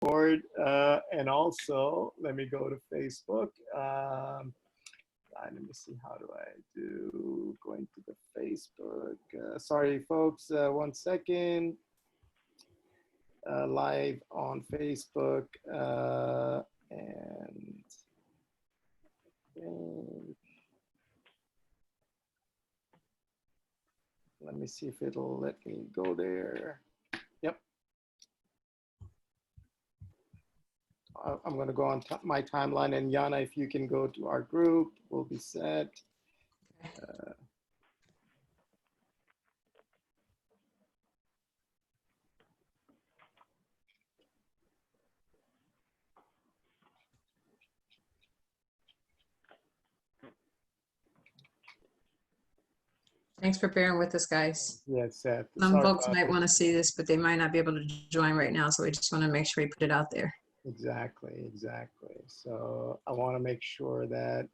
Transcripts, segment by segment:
board. And also, let me go to Facebook. Let me see, how do I do going to the Facebook? Sorry, folks, 1 second. Live on Facebook. And let me see if it'll let me go there. Yep. I'm going to go on my timeline, and Yana, if you can go to our group, we'll be set. Thanks for bearing with us, guys. Yes, Seth. Some folks might want to see this, but they might not be able to join right now, so we just want to make sure we put it out there. Exactly. So I want to make sure that.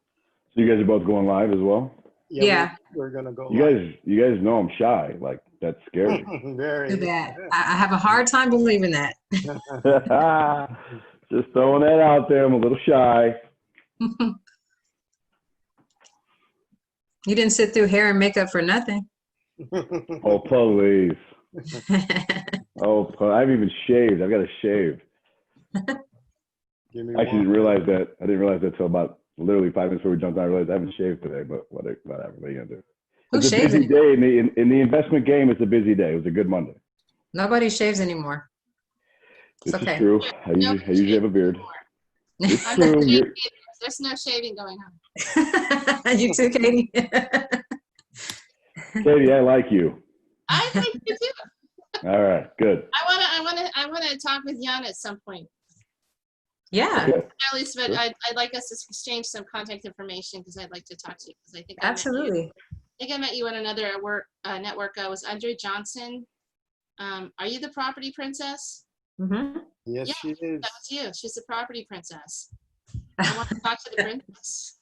So you guys are both going live as well? Yeah. We're gonna go. You guys know I'm shy. Like, that's scary. Very. Too bad. I have a hard time believing that. Just throwing that out there. I'm a little shy. You didn't sit through hair and makeup for nothing. Oh, please. Oh, I haven't even shaved. I've got to shave. I actually didn't realize that. I didn't realize that until about literally 5 minutes before we jumped on. I realized I haven't shaved today, but whatever. What are you gonna do? It's a busy day in the investment game. It's a busy day. It was a good Monday. Nobody shaves anymore. This is true. I usually have a beard. It's true. There's no shaving going on. You too, Katie. Katie, I like you. I like you too. All right, good. I wanna talk with Yana at some point. Yeah. Okay. At least, but I'd like us to exchange some contact information because I'd like to talk to you, because I think absolutely. I think I met you on another network. I was Andre Johnson. Are you the property princess? Mm-hmm. Yes, yeah, she is. That was you. She's the property princess. I want to talk to the princess.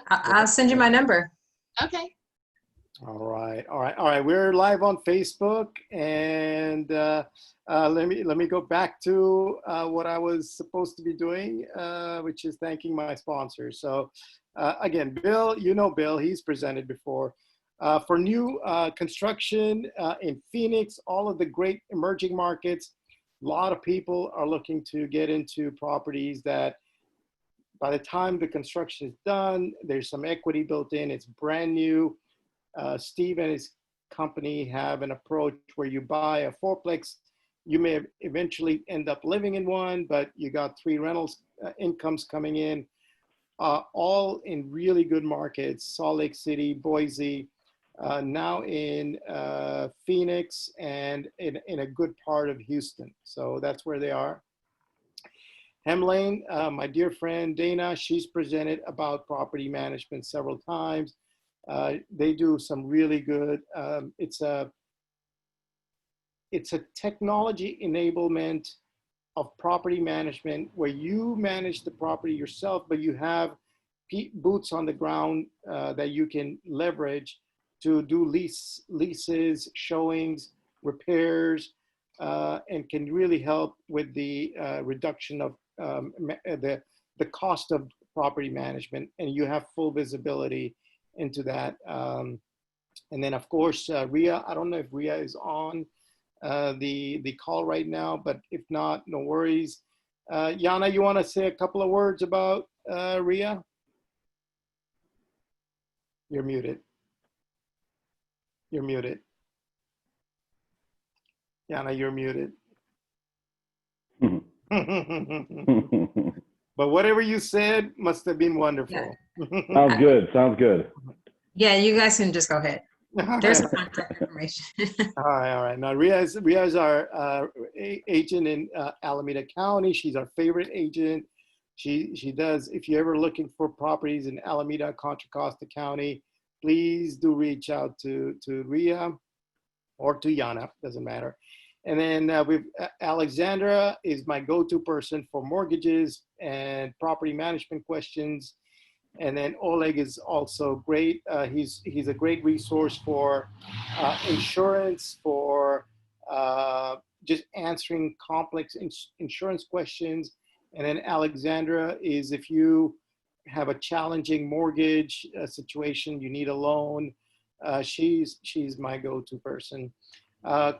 I'll send you my number. Okay. All right. We're live on Facebook, and let me go back to what I was supposed to be doing, which is thanking my sponsors. So again, Bill, Bill, he's presented before. For new construction in Phoenix, all of the great emerging markets, a lot of people are looking to get into properties that by the time the construction is done, there's some equity built in, it's brand new. Steve and his company have an approach where you buy a fourplex. You may eventually end up living in one, but you got 3 rentals incomes coming in, all in really good markets: Salt Lake City, Boise, now in Phoenix, and in a good part of Houston. So that's where they are. Hemlane, my dear friend Dana, she's presented about property management several times. They do some really good, it's a technology enablement of property management where you manage the property yourself, but you have boots on the ground that you can leverage to do leases, showings, repairs, and can really help with the reduction of the cost of property management, and you have full visibility into that. And then of course, Ria, I don't know if Ria is on the call right now, but if not, no worries. Yana, you want to say a couple of words about Ria? You're muted. You're muted. Yana, you're muted. But whatever you said must have been wonderful. Yeah. Sounds good. Yeah, you guys can just go ahead. There's some contact information. All right. Now, Ria is our agent in Alameda County. She's our favorite agent. She does, if you're ever looking for properties in Alameda, Contra Costa County, please do reach out to Ria or to Yana, doesn't matter. And then we've Alexandra is my go-to person for mortgages and property management questions. And then Oleg is also great. He's a great resource for insurance, for just answering complex insurance questions. And then Alexandra is if you have a challenging mortgage situation, you need a loan, she's my go-to person.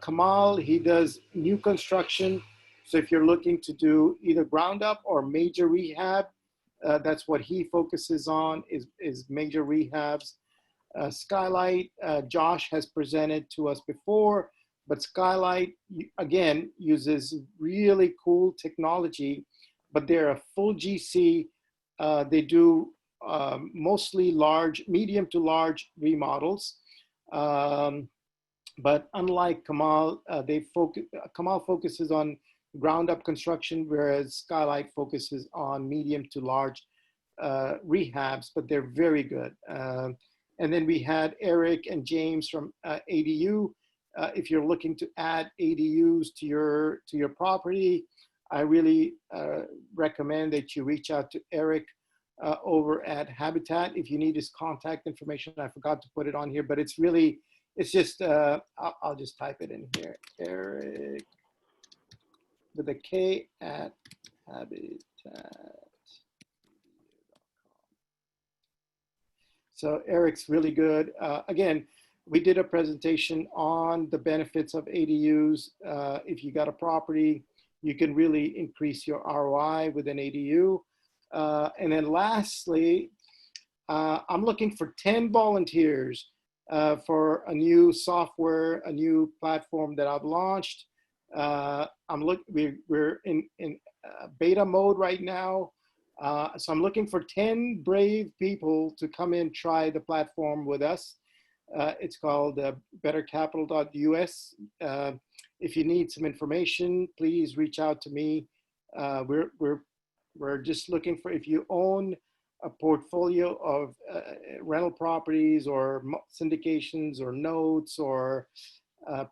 Kamal, he does new construction. So if you're looking to do either ground up or major rehab, that's what he focuses on is major rehabs. Skylight, Josh has presented to us before, but Skylight, again, uses really cool technology, but they're a full GC. They do mostly medium to large remodels. But unlike Kamal, Kamal focuses on ground up construction, whereas Skylight focuses on medium to large rehabs, but they're very good. And then we had Eric and James from ADU. If you're looking to add ADUs to your property, I really recommend that you reach out to Eric over at Habitat. If you need his contact information, I forgot to put it on here, but it's just, I'll just type it in here. Eric with a K at Habitat. So Eric's really good. Again, we did a presentation on the benefits of ADUs. If you got a property, you can really increase your ROI with an ADU. And then lastly, I'm looking for 10 volunteers for a new software, a new platform that I've launched. We're in beta mode right now. So I'm looking for 10 brave people to come in, try the platform with us. It's called bettercapital.us. If you need some information, please reach out to me. We're just looking for, if you own a portfolio of rental properties or syndications or notes or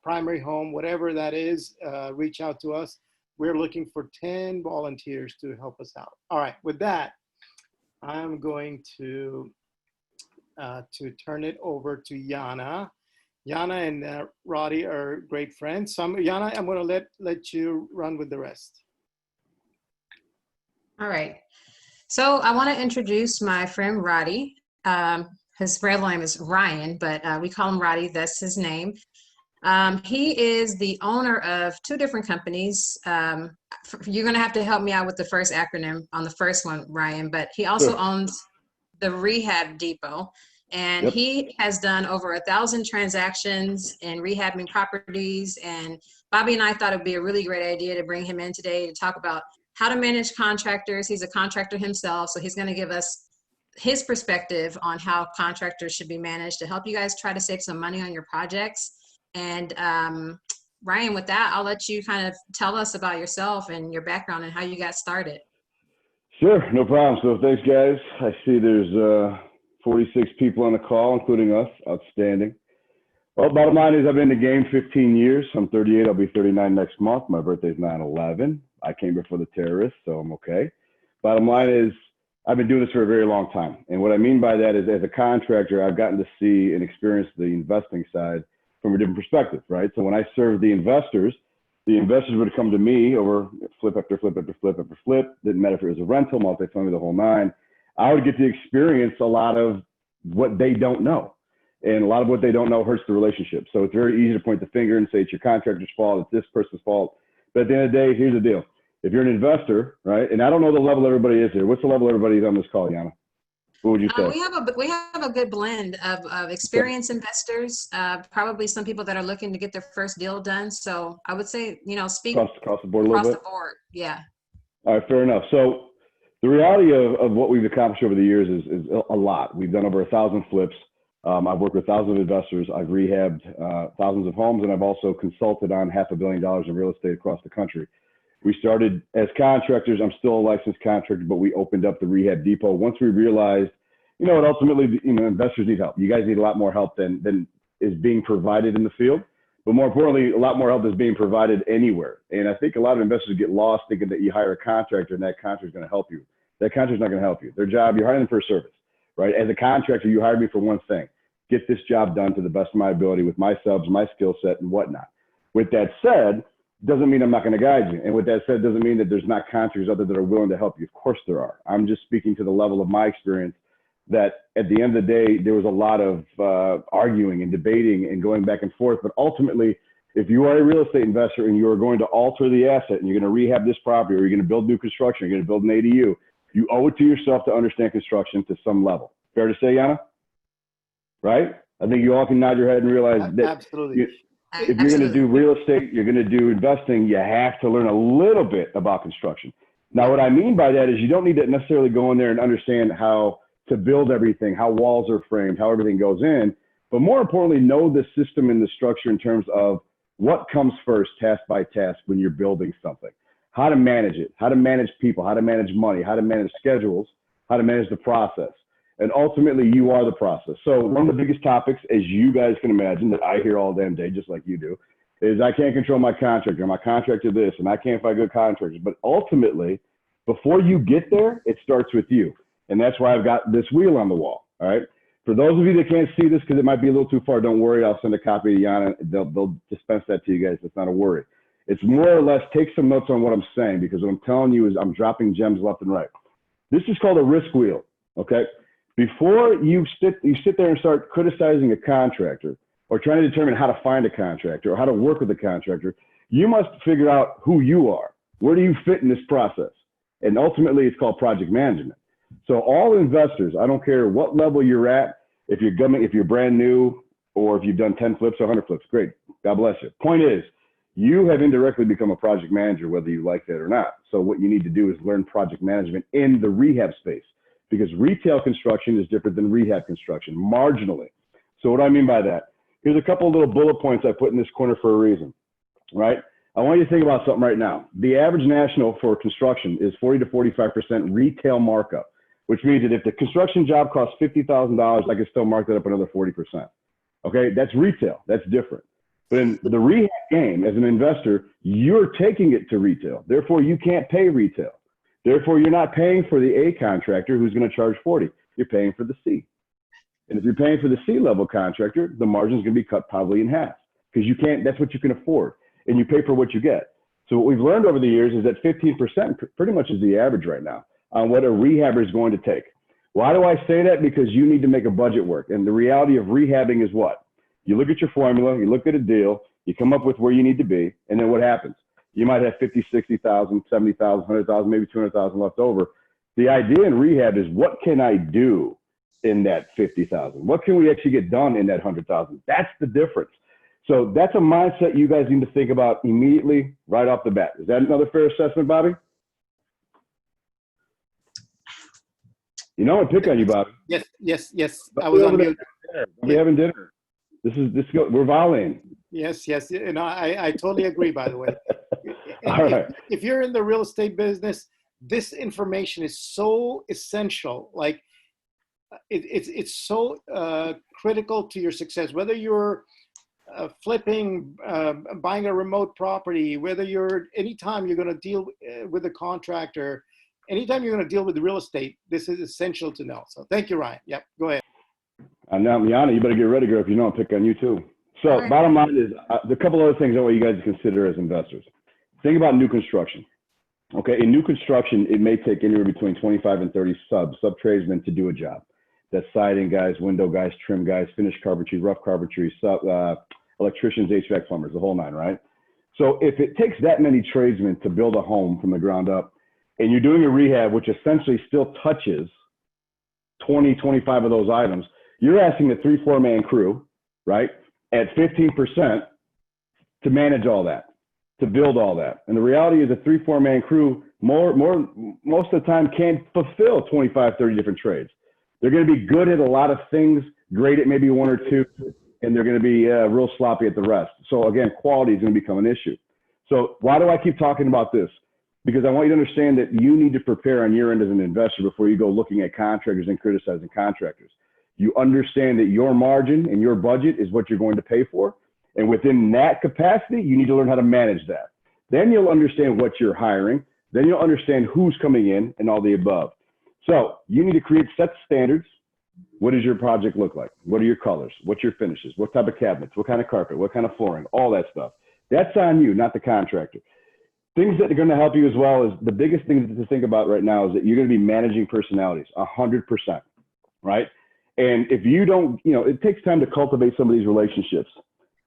primary home, whatever that is, reach out to us. We're looking for 10 volunteers to help us out. All right, with that, I'm going to turn it over to Yana. Yana and Roddy are great friends. So Yana, I'm going to let you run with the rest. All right. So I want to introduce my friend Roddy. His real name is Ryan, but we call him Roddy. That's his name. He is the owner of two different companies. You're going to have to help me out with the first acronym on the first one, Ryan, but he also owns the Rehab Depot. And he has done over 1,000 transactions in rehabbing properties. And Bobby and I thought it would be a really great idea to bring him in today to talk about how to manage contractors. He's a contractor himself, so he's going to give us his perspective on how contractors should be managed to help you guys try to save some money on your projects. And Ryan, with that, I'll let you kind of tell us about yourself and your background and how you got started. Sure, no problem. So thanks, guys. I see there's 46 people on the call, including us. Outstanding. Well, bottom line is I've been in the game 15 years. I'm 38. I'll be 39 next month. My birthday's 9/11. I came before the terrorists, so I'm okay. Bottom line is I've been doing this for a very long time. And what I mean by that is as a contractor, I've gotten to see and experience the investing side from a different perspective, right? So when I served the investors would come to me over flip after flip after flip after flip. Didn't matter if it was a rental, multifamily, the whole nine. I would get to experience a lot of what they don't know. And a lot of what they don't know hurts the relationship. So it's very easy to point the finger and say it's your contractor's fault, it's this person's fault. But at the end of the day, here's the deal. If you're an investor, right, and I don't know the level everybody is here. What's the level everybody's on this call, Yana? What would you say? We have a good blend of experienced investors, probably some people that are looking to get their first deal done. So I would say, speak across the board a little bit. Across the board, yeah. All right, fair enough. So the reality of what we've accomplished over the years is a lot. We've done over 1,000 flips. I've worked with thousands of investors. I've rehabbed thousands of homes, and I've also consulted on $500 million in real estate across the country. We started as contractors. I'm still a licensed contractor, but we opened up the Rehab Depot once we realized, ultimately, investors need help. You guys need a lot more help than is being provided in the field. But more importantly, a lot more help is being provided anywhere. And I think a lot of investors get lost thinking that you hire a contractor and that contractor is going to help you. That contractor's not going to help you. Their job, you're hiring them for a service, right? As a contractor, you hired me for one thing: get this job done to the best of my ability with my subs, my skill set, and whatnot. With that said, doesn't mean I'm not going to guide you. And with that said, doesn't mean that there's not contractors out there that are willing to help you. Of course there are. I'm just speaking to the level of my experience that at the end of the day, there was a lot of arguing and debating and going back and forth. But ultimately, if you are a real estate investor and you are going to alter the asset and you're going to rehab this property, or you're going to build new construction, you're going to build an ADU, you owe it to yourself to understand construction to some level. Fair to say, Yana? Right? I think you all can nod your head and realize that. Absolutely. If you're going to do real estate, you're going to do investing, you have to learn a little bit about construction. Now, what I mean by that is you don't need to necessarily go in there and understand how to build everything, how walls are framed, how everything goes in, but more importantly, know the system and the structure in terms of what comes first, task by task, when you're building something, how to manage it, how to manage people, how to manage money, how to manage schedules, how to manage the process. And ultimately, you are the process. So one of the biggest topics, as you guys can imagine, that I hear all damn day, just like you do, is I can't control my contractor, my contractor this, and I can't find good contractors. But ultimately, before you get there, it starts with you. And that's why I've got this wheel on the wall, all right? For those of you that can't see this because it might be a little too far, don't worry. I'll send a copy to Yana. They'll dispense that to you guys. It's not a worry. It's more or less take some notes on what I'm saying, because what I'm telling you is I'm dropping gems left and right. This is called a risk wheel, okay? Before you sit there and start criticizing a contractor or trying to determine how to find a contractor or how to work with a contractor, you must figure out who you are. Where do you fit in this process? And ultimately, it's called project management. So all investors, I don't care what level you're at, if you're brand new or if you've done 10 flips or 100 flips, great. God bless you. Point is, you have indirectly become a project manager, whether you like that or not. So what you need to do is learn project management in the rehab space, because retail construction is different than rehab construction, marginally. So what do I mean by that? Here's a couple of little bullet points I put in this corner for a reason, right? I want you to think about something right now. The average national for construction is 40 to 45% retail markup, which means that if the construction job costs $50,000, I can still mark that up another 40%. Okay, that's retail, that's different. But in the rehab game, as an investor, you're taking it to retail. Therefore, you can't pay retail. Therefore, you're not paying for the A contractor who's going to charge 40. You're paying for the C. And if you're paying for the C level contractor, the margin's going to be cut probably in half, because you can't, that's what you can afford. And you pay for what you get. So what we've learned over the years is that 15% pretty much is the average right now on what a rehabber is going to take. Why do I say that? Because you need to make a budget work. And the reality of rehabbing is what? You look at your formula, you look at a deal, you come up with where you need to be, and then what happens? You might have 50, 60,000, 70,000, 100,000, maybe 200,000 left over. The idea in rehab is, what can I do in that 50,000? What can we actually get done in that 100,000? That's the difference. So that's a mindset you guys need to think about immediately, right off the bat. Is that another fair assessment, Bobby? You know, I pick on you, Bobby. Yes. I was on mute. We're having dinner. We're volleying. Yes. You know, I totally agree, by the way. All right. If you're in the real estate business, this information is so essential. Like it's so critical to your success, whether you're flipping, buying a remote property, whether anytime you're going to deal with a contractor, anytime you're going to deal with the real estate, this is essential to know. So thank you, Ryan. Yep, go ahead. Now, Liana, you better get ready, girl, if you know I'll pick on you too. So right. Bottom line is, a couple other things I want you guys to consider as investors. Think about new construction. Okay, in new construction, it may take anywhere between 25 and 30 sub-tradesmen to do a job. That's siding guys, window guys, trim guys, finished carpentry, rough carpentry, electricians, HVAC plumbers, the whole nine, right? So if it takes that many tradesmen to build a home from the ground up, and you're doing a rehab, which essentially still touches 20, 25 of those items, you're asking a 3-4 man crew, right, at 15% to manage all that, to build all that. And the reality is a 3-4 man crew most of the time can't fulfill 25, 30 different trades. They're going to be good at a lot of things, great at maybe one or two, and they're going to be real sloppy at the rest. So again, quality is going to become an issue. So why do I keep talking about this? Because I want you to understand that you need to prepare on your end as an investor before you go looking at contractors and criticizing contractors. You understand that your margin and your budget is what you're going to pay for. And within that capacity, you need to learn how to manage that. Then you'll understand what you're hiring. Then you'll understand who's coming in and all the above. So you need to create set standards. What does your project look like? What are your colors? What's your finishes? What type of cabinets? What kind of carpet? What kind of flooring? All that stuff. That's on you, not the contractor. Things that are going to help you as well is the biggest thing to think about right now is that you're going to be managing personalities 100%, right? And if you don't, it takes time to cultivate some of these relationships.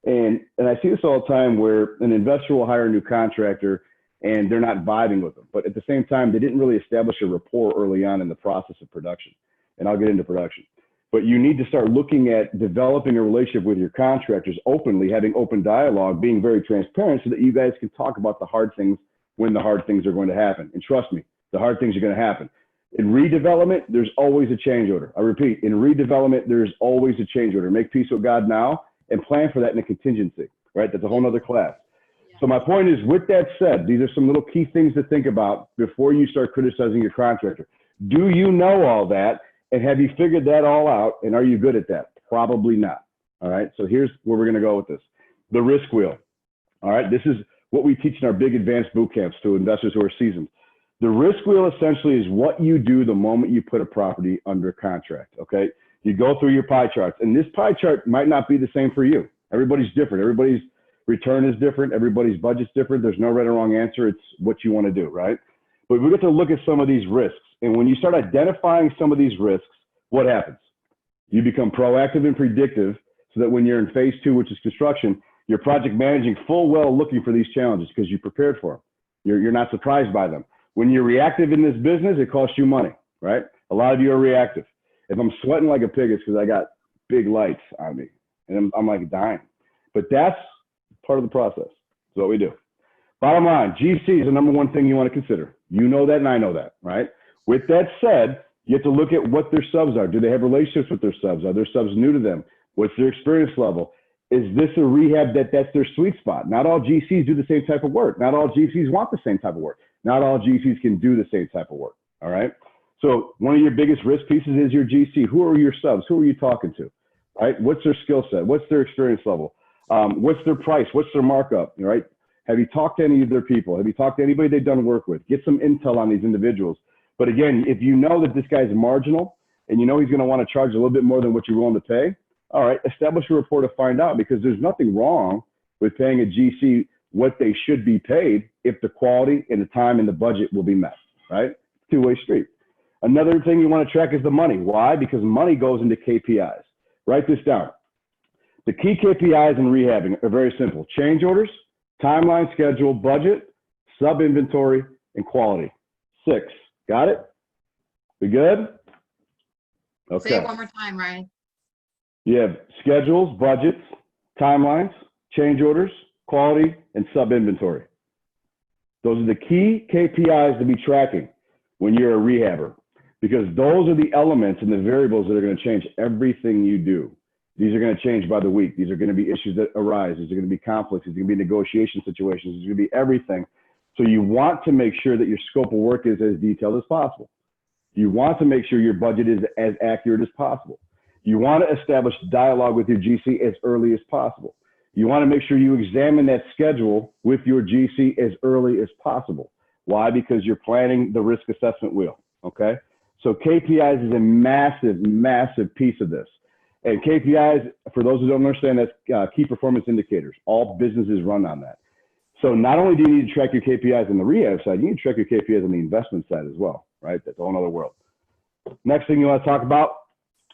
And I see this all the time where an investor will hire a new contractor and they're not vibing with them. But at the same time, they didn't really establish a rapport early on in the process of production. And I'll get into production. But you need to start looking at developing a relationship with your contractors openly, having open dialogue, being very transparent so that you guys can talk about the hard things when the hard things are going to happen. And trust me, the hard things are going to happen. In redevelopment, there's always a change order. I repeat, in redevelopment, there's always a change order. Make peace with God now and plan for that in a contingency, right? That's a whole nother class. So my point is, with that said, these are some little key things to think about before you start criticizing your contractor. Do you know all that? And have you figured that all out? And are you good at that? Probably not. All right. So here's where we're going to go with this. The risk wheel. All right. This is what we teach in our big advanced boot camps to investors who are seasoned. The risk wheel essentially is what you do the moment you put a property under contract. Okay. You go through your pie charts, and this pie chart might not be the same for you. Everybody's different. Everybody's return is different. Everybody's budget's different. There's no right or wrong answer. It's what you want to do. Right. But we get to look at some of these risks. And when you start identifying some of these risks, what happens? You become proactive and predictive so that when you're in phase 2, which is construction, you're project managing full well looking for these challenges because you prepared for them. You're not surprised by them. When you're reactive in this business, it costs you money, right? A lot of you are reactive. If I'm sweating like a pig, it's because I got big lights on me and I'm like dying. But that's part of the process. That's what we do. Bottom line, GC is the number one thing you want to consider. You know that and I know that, right? With that said, you have to look at what their subs are. Do they have relationships with their subs? Are their subs new to them? What's their experience level? Is this a rehab that's their sweet spot? Not all GCs do the same type of work. Not all GCs want the same type of work. Not all GCs can do the same type of work, all right? So one of your biggest risk pieces is your GC. Who are your subs? Who are you talking to, right? What's their skill set? What's their experience level? What's their price? What's their markup, right? Have you talked to any of their people? Have you talked to anybody they've done work with? Get some intel on these individuals. But again, if you know that this guy's marginal and you know he's going to want to charge a little bit more than what you're willing to pay, all right, establish a rapport to find out, because there's nothing wrong with paying a GC what they should be paid if the quality and the time and the budget will be met, right? Two-way street. Another thing you want to track is the money. Why? Because money goes into KPIs. Write this down. The key KPIs in rehabbing are very simple. Change orders, timeline, schedule, budget, sub-inventory, and quality. 6. Got it? We good? Okay. Say it one more time, Ryan. You have schedules, budgets, timelines, change orders, quality, and sub-inventory. Those are the key KPIs to be tracking when you're a rehabber, because those are the elements and the variables that are going to change everything you do. These are going to change by the week. These are going to be issues that arise. These are going to be conflicts. These are going to be negotiation situations. These are going to be everything. So you want to make sure that your scope of work is as detailed as possible. You want to make sure your budget is as accurate as possible. You want to establish dialogue with your GC as early as possible. You want to make sure you examine that schedule with your GC as early as possible. Why? Because you're planning the risk assessment wheel, okay? So KPIs is a massive, massive piece of this. And KPIs, for those who don't understand, that's key performance indicators. All businesses run on that. So not only do you need to track your KPIs on the rehab side, you need to track your KPIs on the investment side as well, right? That's a whole other world. Next thing you want to talk about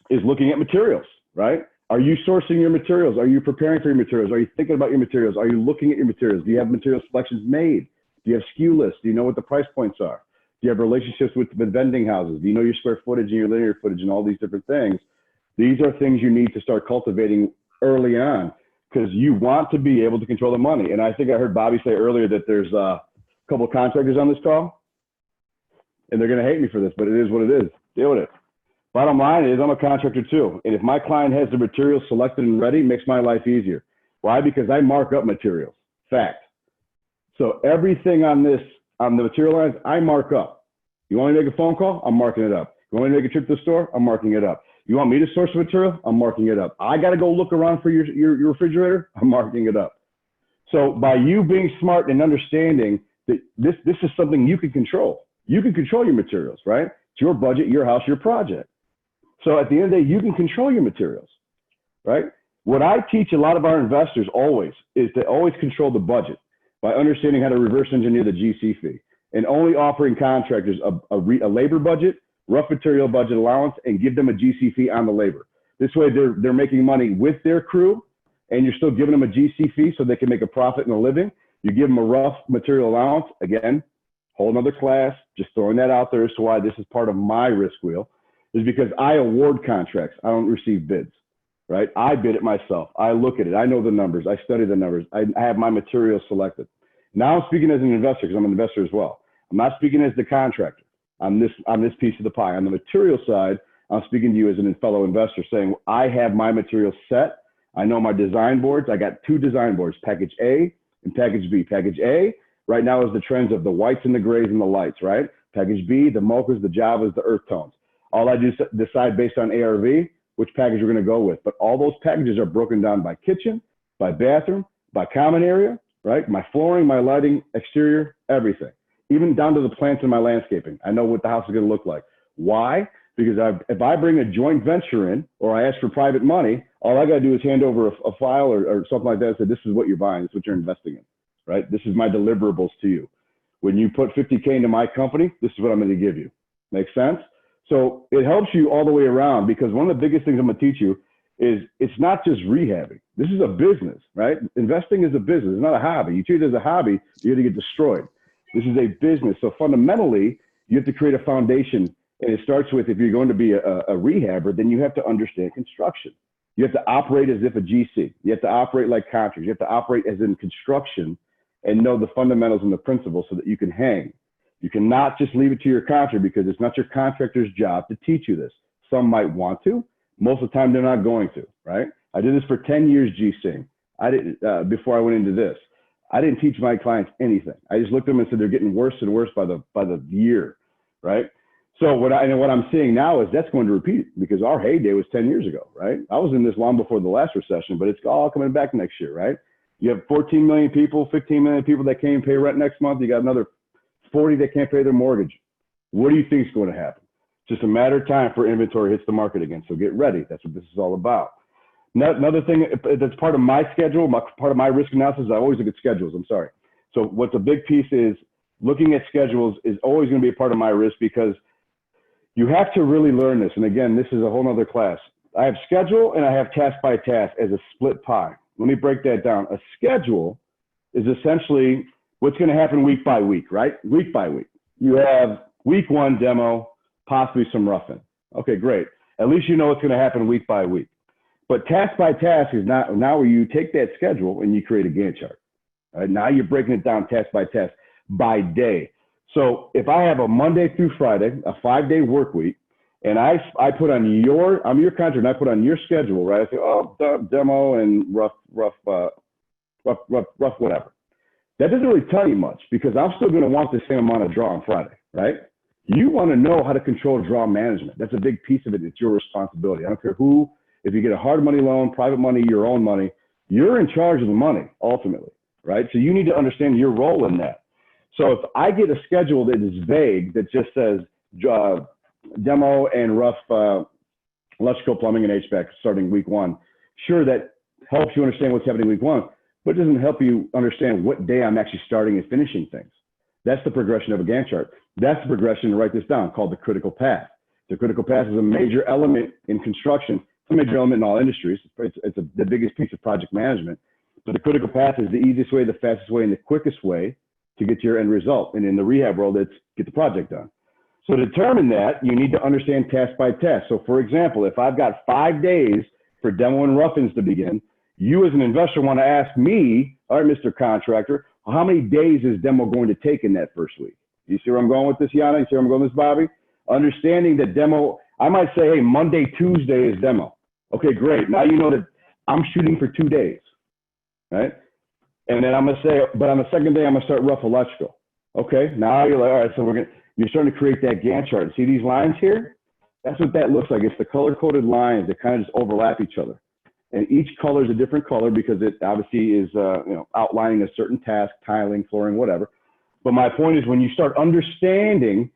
is looking at materials, right? Are you sourcing your materials? Are you preparing for your materials? Are you thinking about your materials? Are you looking at your materials? Do you have material selections made? Do you have SKU lists? Do you know what the price points are? Do you have relationships with the vending houses? Do you know your square footage and your linear footage and all these different things? These are things you need to start cultivating early on, because you want to be able to control the money. And I think I heard Bobby say earlier that there's a couple of contractors on this call, and they're going to hate me for this, but it is what it is. Deal with it. Bottom line is I'm a contractor too. And if my client has the materials selected and ready, it makes my life easier. Why? Because I mark up materials. Fact. So everything on this, on the material lines, I mark up. You want me to make a phone call? I'm marking it up. You want me to make a trip to the store? I'm marking it up. You want me to source the material? I'm marking it up. I got to go look around for your refrigerator? I'm marking it up. So by you being smart and understanding that this is something you can control. You can control your materials, right? It's your budget, your house, your project. So at the end of the day, you can control your materials, right? What I teach a lot of our investors always is to always control the budget by understanding how to reverse engineer the GC fee and only offering contractors a labor budget, rough material budget allowance, and give them a GC fee on the labor. This way they're making money with their crew, and you're still giving them a GC fee so they can make a profit and a living. You give them a rough material allowance. Again, whole nother class, just throwing that out there as to why this is part of my risk wheel, is because I award contracts. I don't receive bids, right? I bid it myself. I look at it. I know the numbers. I study the numbers. I have my materials selected. Now I'm speaking as an investor because I'm an investor as well. I'm not speaking as the contractor on this piece of the pie. On the material side, I'm speaking to you as a fellow investor saying, I have my material set. I know my design boards. I got 2 design boards, package A and package B. Package A right now is the trends of the whites and the grays and the lights, right? Package B, the mochas, the javas, the earth tones. All I do is decide based on ARV which package we're going to go with. But all those packages are broken down by kitchen, by bathroom, by common area, right? My flooring, my lighting, exterior, everything. Even down to the plants in my landscaping. I know what the house is going to look like. Why? Because if I bring a joint venture in or I ask for private money, all I got to do is hand over a file or something like that and say, this is what you're buying, this is what you're investing in, right? This is my deliverables to you. When you put 50K into my company, this is what I'm going to give you. Make sense? So it helps you all the way around, because one of the biggest things I'm going to teach you is it's not just rehabbing. This is a business, right? Investing is a business. It's not a hobby. You treat it as a hobby, you're going to get destroyed. This is a business. So fundamentally, you have to create a foundation. And it starts with, if you're going to be a rehabber, then you have to understand construction. You have to operate as if a GC. You have to operate like contractors. You have to operate as in construction and know the fundamentals and the principles so that you can hang. You cannot just leave it to your contractor, because it's not your contractor's job to teach you this. Some might want to. Most of the time, they're not going to, right? I did this for 10 years GCing. I didn't, before I went into this. I didn't teach my clients anything. I just looked at them and said, they're getting worse and worse by the year, right? So what I'm seeing now is that's going to repeat, because our heyday was 10 years ago, right? I was in this long before the last recession, but it's all coming back next year, right? You have 14 million people, 15 million people that can't pay rent next month. You got another 40 that can't pay their mortgage. What do you think is going to happen? It's just a matter of time for inventory hits the market again. So get ready. That's what this is all about. Another thing that's part of my schedule, part of my risk analysis, is I always look at schedules. I'm sorry. So what's a big piece is looking at schedules is always going to be a part of my risk, because you have to really learn this. And again, this is a whole nother class. I have schedule and I have task by task as a split pie. Let me break that down. A schedule is essentially what's going to happen week by week, right? Week by week. You have week 1 demo, possibly some roughing. Okay, great. At least you know what's going to happen week by week. But task by task is now where you take that schedule and you create a Gantt chart. Right? Now you're breaking it down task by day. So if I have a Monday through Friday, a 5-day work week, and I put on I'm your contractor, and I put on your schedule, right? I say, oh, demo and rough whatever. That doesn't really tell you much, because I'm still going to want the same amount of draw on Friday, right? You want to know how to control draw management. That's a big piece of it. It's your responsibility. I don't care who, if you get a hard money loan, private money, your own money, you're in charge of the money ultimately, right? So you need to understand your role in that. So if I get a schedule that is vague, that just says demo and rough electrical, plumbing, and HVAC starting week 1, sure, that helps you understand what's happening week 1, but it doesn't help you understand what day I'm actually starting and finishing things. That's the progression of a Gantt chart. That's the progression, to write this down, called the critical path. The critical path is a major element in construction. It's a major element in all industries. It's the biggest piece of project management. But the critical path is the easiest way, the fastest way, and the quickest way to get your end result. And in the rehab world, it's get the project done. So to determine that, you need to understand task by task. So for example, if I've got 5 days for demo and roughings to begin, you as an investor want to ask me, all right, Mr. Contractor, how many days is demo going to take in that first week? You see where I'm going with this, Yana? You see where I'm going with this, Bobby? Understanding that demo, I might say, hey, Monday, Tuesday is demo. Okay, great. Now you know that I'm shooting for 2 days, right? And then I'm going to say, but on the second day, I'm going to start rough electrical. Okay, now you're like, all right, so you're starting to create that Gantt chart. See these lines here? That's what that looks like. It's the color-coded lines that kind of just overlap each other. And each color is a different color because it obviously is outlining a certain task, tiling, flooring, whatever. But my point is, when you start understanding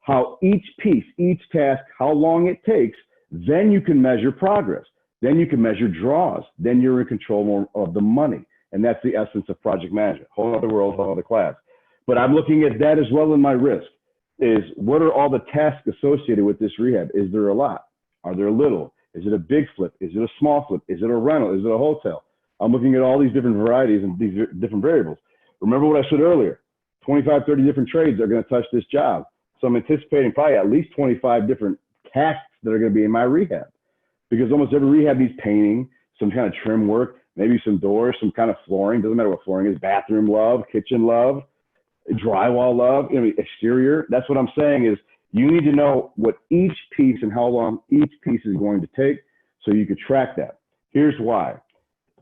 how each piece, each task, how long it takes, then you can measure progress. Then you can measure draws. Then you're in control more of the money. And that's the essence of project management. Whole other world, whole other class. But I'm looking at that as well in my risk. Is what are all the tasks associated with this rehab? Is there a lot? Are there little? Is it a big flip? Is it a small flip? Is it a rental? Is it a hotel? I'm looking at all these different varieties and these different variables. Remember what I said earlier, 25, 30 different trades are going to touch this job. So I'm anticipating probably at least 25 different tasks that are going to be in my rehab, because almost every rehab needs painting, some kind of trim work, maybe some doors, some kind of flooring. Doesn't matter what flooring is, bathroom love, kitchen love, drywall love, exterior. That's what I'm saying is you need to know what each piece and how long each piece is going to take so you could track that. Here's why.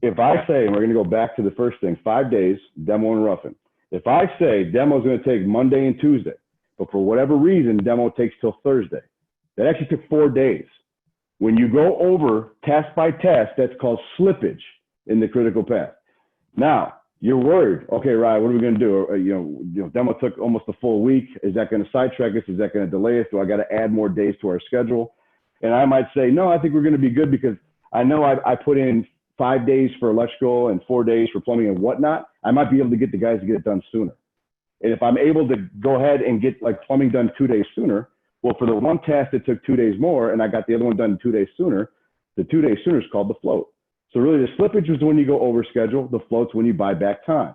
If I say, and we're going to go back to the first thing, 5 days, demo and roughing. If I say demo is going to take Monday and Tuesday, but for whatever reason, demo takes till Thursday, that actually took 4 days. When you go over task by task, that's called slippage in the critical path. Now, you're worried. Okay, Ryan, what are we going to do? Demo took almost a full week. Is that going to sidetrack us? Is that going to delay us? Do I got to add more days to our schedule? And I might say, no, I think we're going to be good because I know I put in 5 days for electrical and 4 days for plumbing and whatnot. I might be able to get the guys to get it done sooner. And if I'm able to go ahead and get like plumbing done 2 days sooner, well, for the one task that took 2 days more and I got the other one done 2 days sooner, the 2 days sooner is called the float. So really the slippage is when you go over schedule, the float's when you buy back time.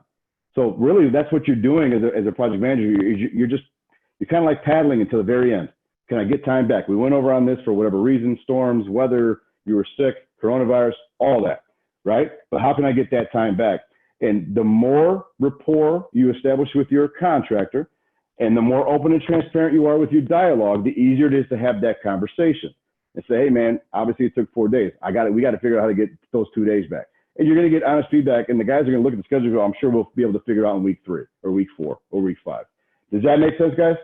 So really that's what you're doing as a project manager. You're kind of like paddling until the very end. Can I get time back? We went over on this for whatever reason, storms, weather, you were sick, coronavirus, all that, right? But how can I get that time back? And the more rapport you establish with your contractor and the more open and transparent you are with your dialogue, the easier it is to have that conversation and say, hey man, obviously it took 4 days. We got to figure out how to get those 2 days back. And you're going to get honest feedback and the guys are going to look at the schedule and go, I'm sure we'll be able to figure it out in week 3 or week 4 or week 5. Does that make sense, guys?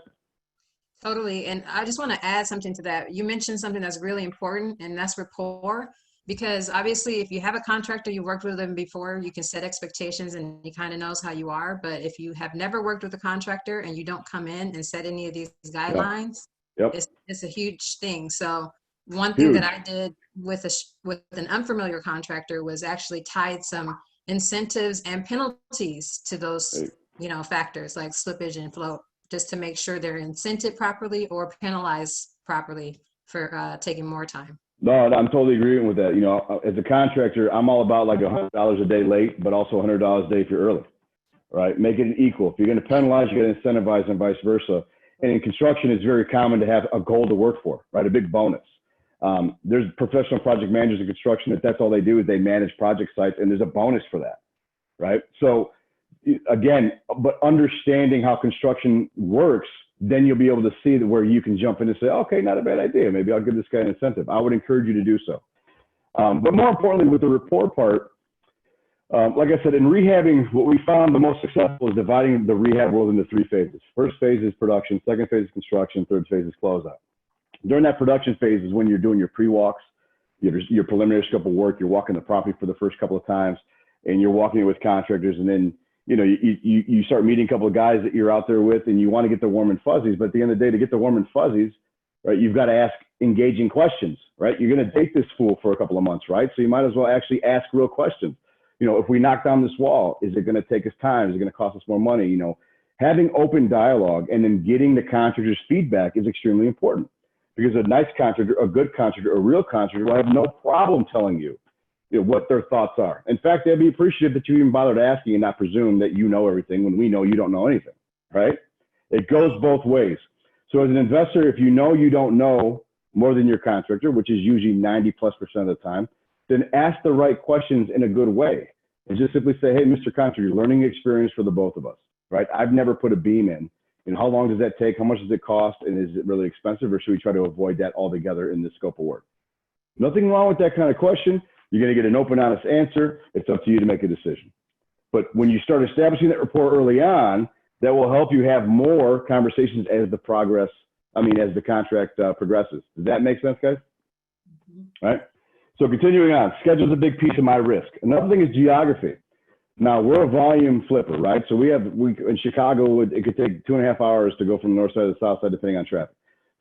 Totally. And I just want to add something to that. You mentioned something that's really important, and that's rapport. Because obviously, if you have a contractor, you worked with them before, you can set expectations and he kind of knows how you are. But if you have never worked with a contractor and you don't come in and set any of these guidelines, Yep. It's a huge thing. So one thing that I did with an unfamiliar contractor was actually tied some incentives and penalties to those, factors like slippage and float, just to make sure they're incented properly or penalized properly for taking more time. No, I'm totally agreeing with that. As a contractor, I'm all about like $100 a day late, but also $100 a day if you're early, right? Make it equal. If you're going to penalize, you're going to incentivize and vice versa. And in construction, it's very common to have a goal to work for, right? A big bonus. There's professional project managers in construction that's all they do is they manage project sites, and there's a bonus for that, right? So again, but understanding how construction works, then you'll be able to see where you can jump in and say, okay, not a bad idea. Maybe I'll give this guy an incentive. I would encourage you to do so. But more importantly, with the rapport part, like I said, in rehabbing, what we found the most successful is dividing the rehab world into 3 phases. First phase is production, second phase is construction, third phase is closeout. During that production phase is when you're doing your pre-walks, your preliminary scope of work, you're walking the property for the first couple of times, and you're walking it with contractors, and then you start meeting a couple of guys that you're out there with, and you want to get the warm and fuzzies. But at the end of the day, to get the warm and fuzzies, right, you've got to ask engaging questions, right? You're going to date this fool for a couple of months, right? So you might as well actually ask real questions. If we knock down this wall, is it going to take us time? Is it going to cost us more money? Having open dialogue and then getting the contractor's feedback is extremely important, because a nice contractor, a good contractor, a real contractor will have no problem telling you what their thoughts are. In fact, they'll be appreciative that you even bothered asking and not presume that you know everything when we know you don't know anything, right? It goes both ways. So as an investor, if you know you don't know more than your contractor, which is usually 90+% of the time, then ask the right questions in a good way. And just simply say, hey, Mr. Contractor, learning experience for the both of us, right? I've never put a beam in. How long does that take? How much does it cost? And is it really expensive, or should we try to avoid that altogether in the scope of work? Nothing wrong with that kind of question. You're going to get an open, honest answer. It's up to you to make a decision. But when you start establishing that rapport early on, that will help you have more conversations as the contract progresses. Does that make sense, guys? All right. So continuing on, schedule's a big piece of my risk. Another thing is geography. Now we're a volume flipper, right? So we in Chicago, it could take 2.5 hours to go from the north side to the south side, depending on traffic.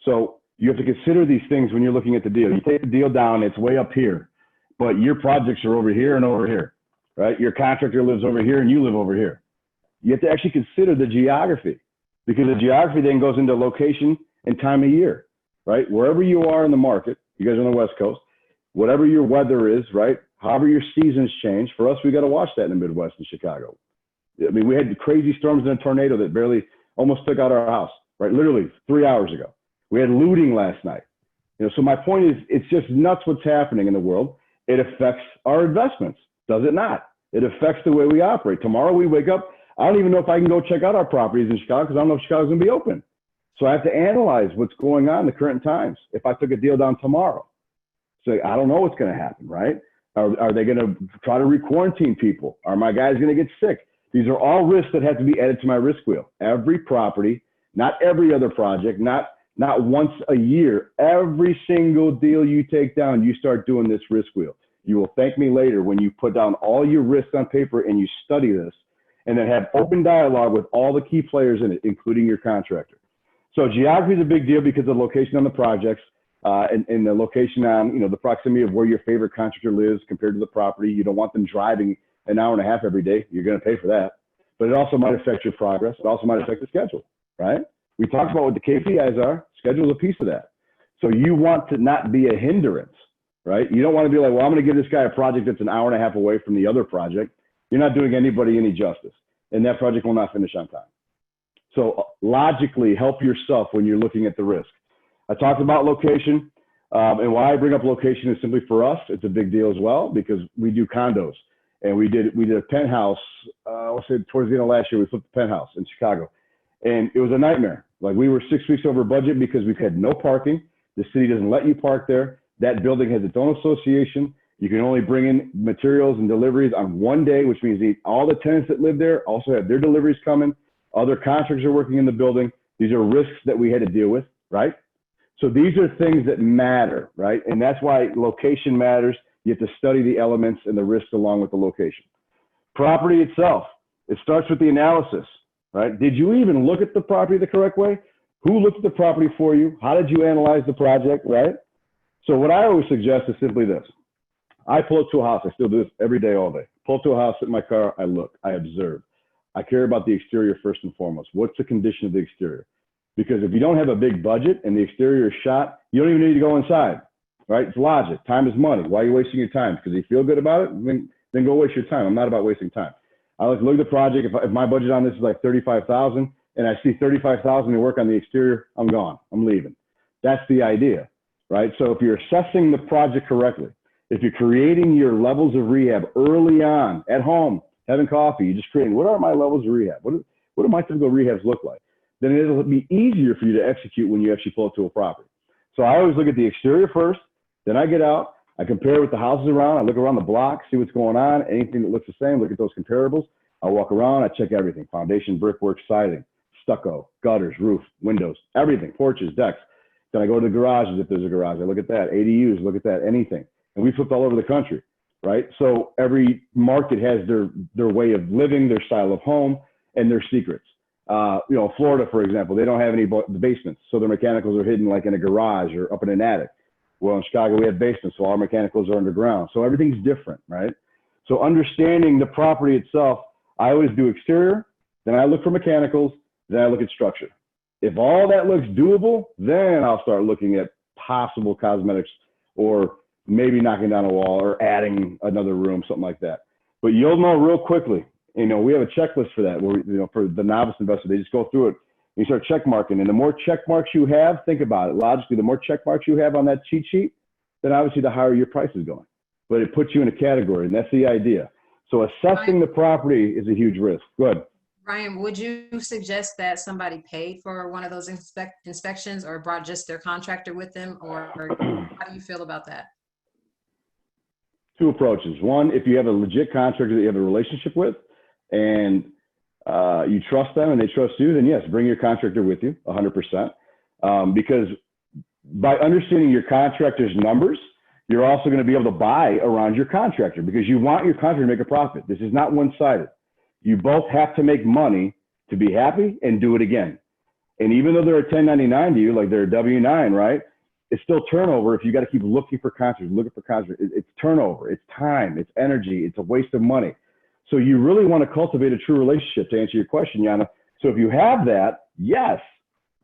So you have to consider these things when you're looking at the deal. You take the deal down, it's way up here. but your projects are over here and over here, right? Your contractor lives over here and you live over here. You have to actually consider the geography, because the geography then goes into location and time of year, right? Wherever you are in the market, you guys are on the West Coast, whatever your weather is, right? However your seasons change, for us, we got to watch that in the Midwest in Chicago. I mean, we had crazy storms and a tornado that barely almost took out our house, right? Literally 3 hours ago. We had looting last night. You know, so my point is, it's just nuts what's happening in the world. It affects our investments, does it not? It affects the way we operate. Tomorrow we wake up, I don't even know if I can go check out our properties in Chicago because I don't know if Chicago's going to be open. So I have to analyze what's going on in the current times. If I took a deal down tomorrow, so I don't know what's going to happen, right? Are they going to try to re-quarantine people? Are my guys going to get sick? These are all risks that have to be added to my risk wheel. Every property, not every other project, not once a year. Every single deal you take down, you start doing this risk wheel. You will thank me later when you put down all your risks on paper and you study this, and then have open dialogue with all the key players in it, including your contractor. So geography is a big deal because of the location on the projects. And the location on, the proximity of where your favorite contractor lives compared to the property. You don't want them driving an hour and a half every day. You're going to pay for that. But it also might affect your progress. It also might affect the schedule, right? We talked about what the KPIs are. Schedule is a piece of that. So you want to not be a hindrance, right? You don't want to be like, well, I'm going to give this guy a project that's an hour and a half away from the other project. You're not doing anybody any justice. And that project will not finish on time. So logically, help yourself when you're looking at the risk. I talked about location, and why I bring up location is simply for us. It's a big deal as well because we do condos, and we did a penthouse. Let's say towards the end of last year, we flipped a penthouse in Chicago, and it was a nightmare. Like we were 6 weeks over budget because we had no parking. The city doesn't let you park there. That building has its own association. You can only bring in materials and deliveries on one day, which means all the tenants that live there also have their deliveries coming. Other contractors are working in the building. These are risks that we had to deal with, right? So these are things that matter, right? And that's why location matters. You have to study the elements and the risks along with the location. Property itself, it starts with the analysis, right? Did you even look at the property the correct way? Who looked at the property for you? How did you analyze the project, right? So what I always suggest is simply this. I pull up to a house. I still do this every day, all day. Pull up to a house, sit in my car, I look, I observe. I care about the exterior first and foremost. What's the condition of the exterior? Because if you don't have a big budget and the exterior is shot, you don't even need to go inside, right? It's logic. Time is money. Why are you wasting your time? Because you feel good about it? Then go waste your time. I'm not about wasting time. I like to look at the project. If my budget on this is like $35,000 and I see $35,000 to work on the exterior, I'm gone. I'm leaving. That's the idea, right? So if you're assessing the project correctly, if you're creating your levels of rehab early on at home, having coffee, you're just creating, what are my levels of rehab? What do my typical rehabs look like? Then it'll be easier for you to execute when you actually pull up to a property. So I always look at the exterior first, then I get out, I compare with the houses around, I look around the block, see what's going on, anything that looks the same, look at those comparables. I walk around, I check everything, foundation, brickwork, siding, stucco, gutters, roof, windows, everything, porches, decks. Then I go to the garages if there's a garage, I look at that, ADUs, look at that, anything. And we flipped all over the country, right? So every market has their way of living, their style of home, and their secrets. Florida, for example, they don't have any basements, so their mechanicals are hidden like in a garage or up in an attic. Well, in Chicago, we have basements, so our mechanicals are underground. So everything's different, right? So understanding the property itself, I always do exterior, then I look for mechanicals, then I look at structure. If all that looks doable, then I'll start looking at possible cosmetics or maybe knocking down a wall or adding another room, something like that. But you'll know real quickly. We have a checklist for that where, for the novice investor, they just go through it. You start check marking. And the more check marks you have, think about it. Logically, the more check marks you have on that cheat sheet, then obviously the higher your price is going. But it puts you in a category, and that's the idea. So assessing the property is a huge risk. Go ahead. Ryan, would you suggest that somebody paid for one of those inspections or brought just their contractor with them? Or how do you feel about that? Two approaches. One, if you have a legit contractor that you have a relationship with, and you trust them and they trust you, then yes, bring your contractor with you 100%. Because by understanding your contractor's numbers, you're also going to be able to buy around your contractor because you want your contractor to make a profit. This is not one-sided. You both have to make money to be happy and do it again. And even though they're a 1099 to you, like they're a W-9, right? it's still turnover if you got to keep looking for contractors, It's turnover, it's time, it's energy, it's a waste of money. So you really want to cultivate a true relationship, to answer your question, Yana. So if you have that, yes,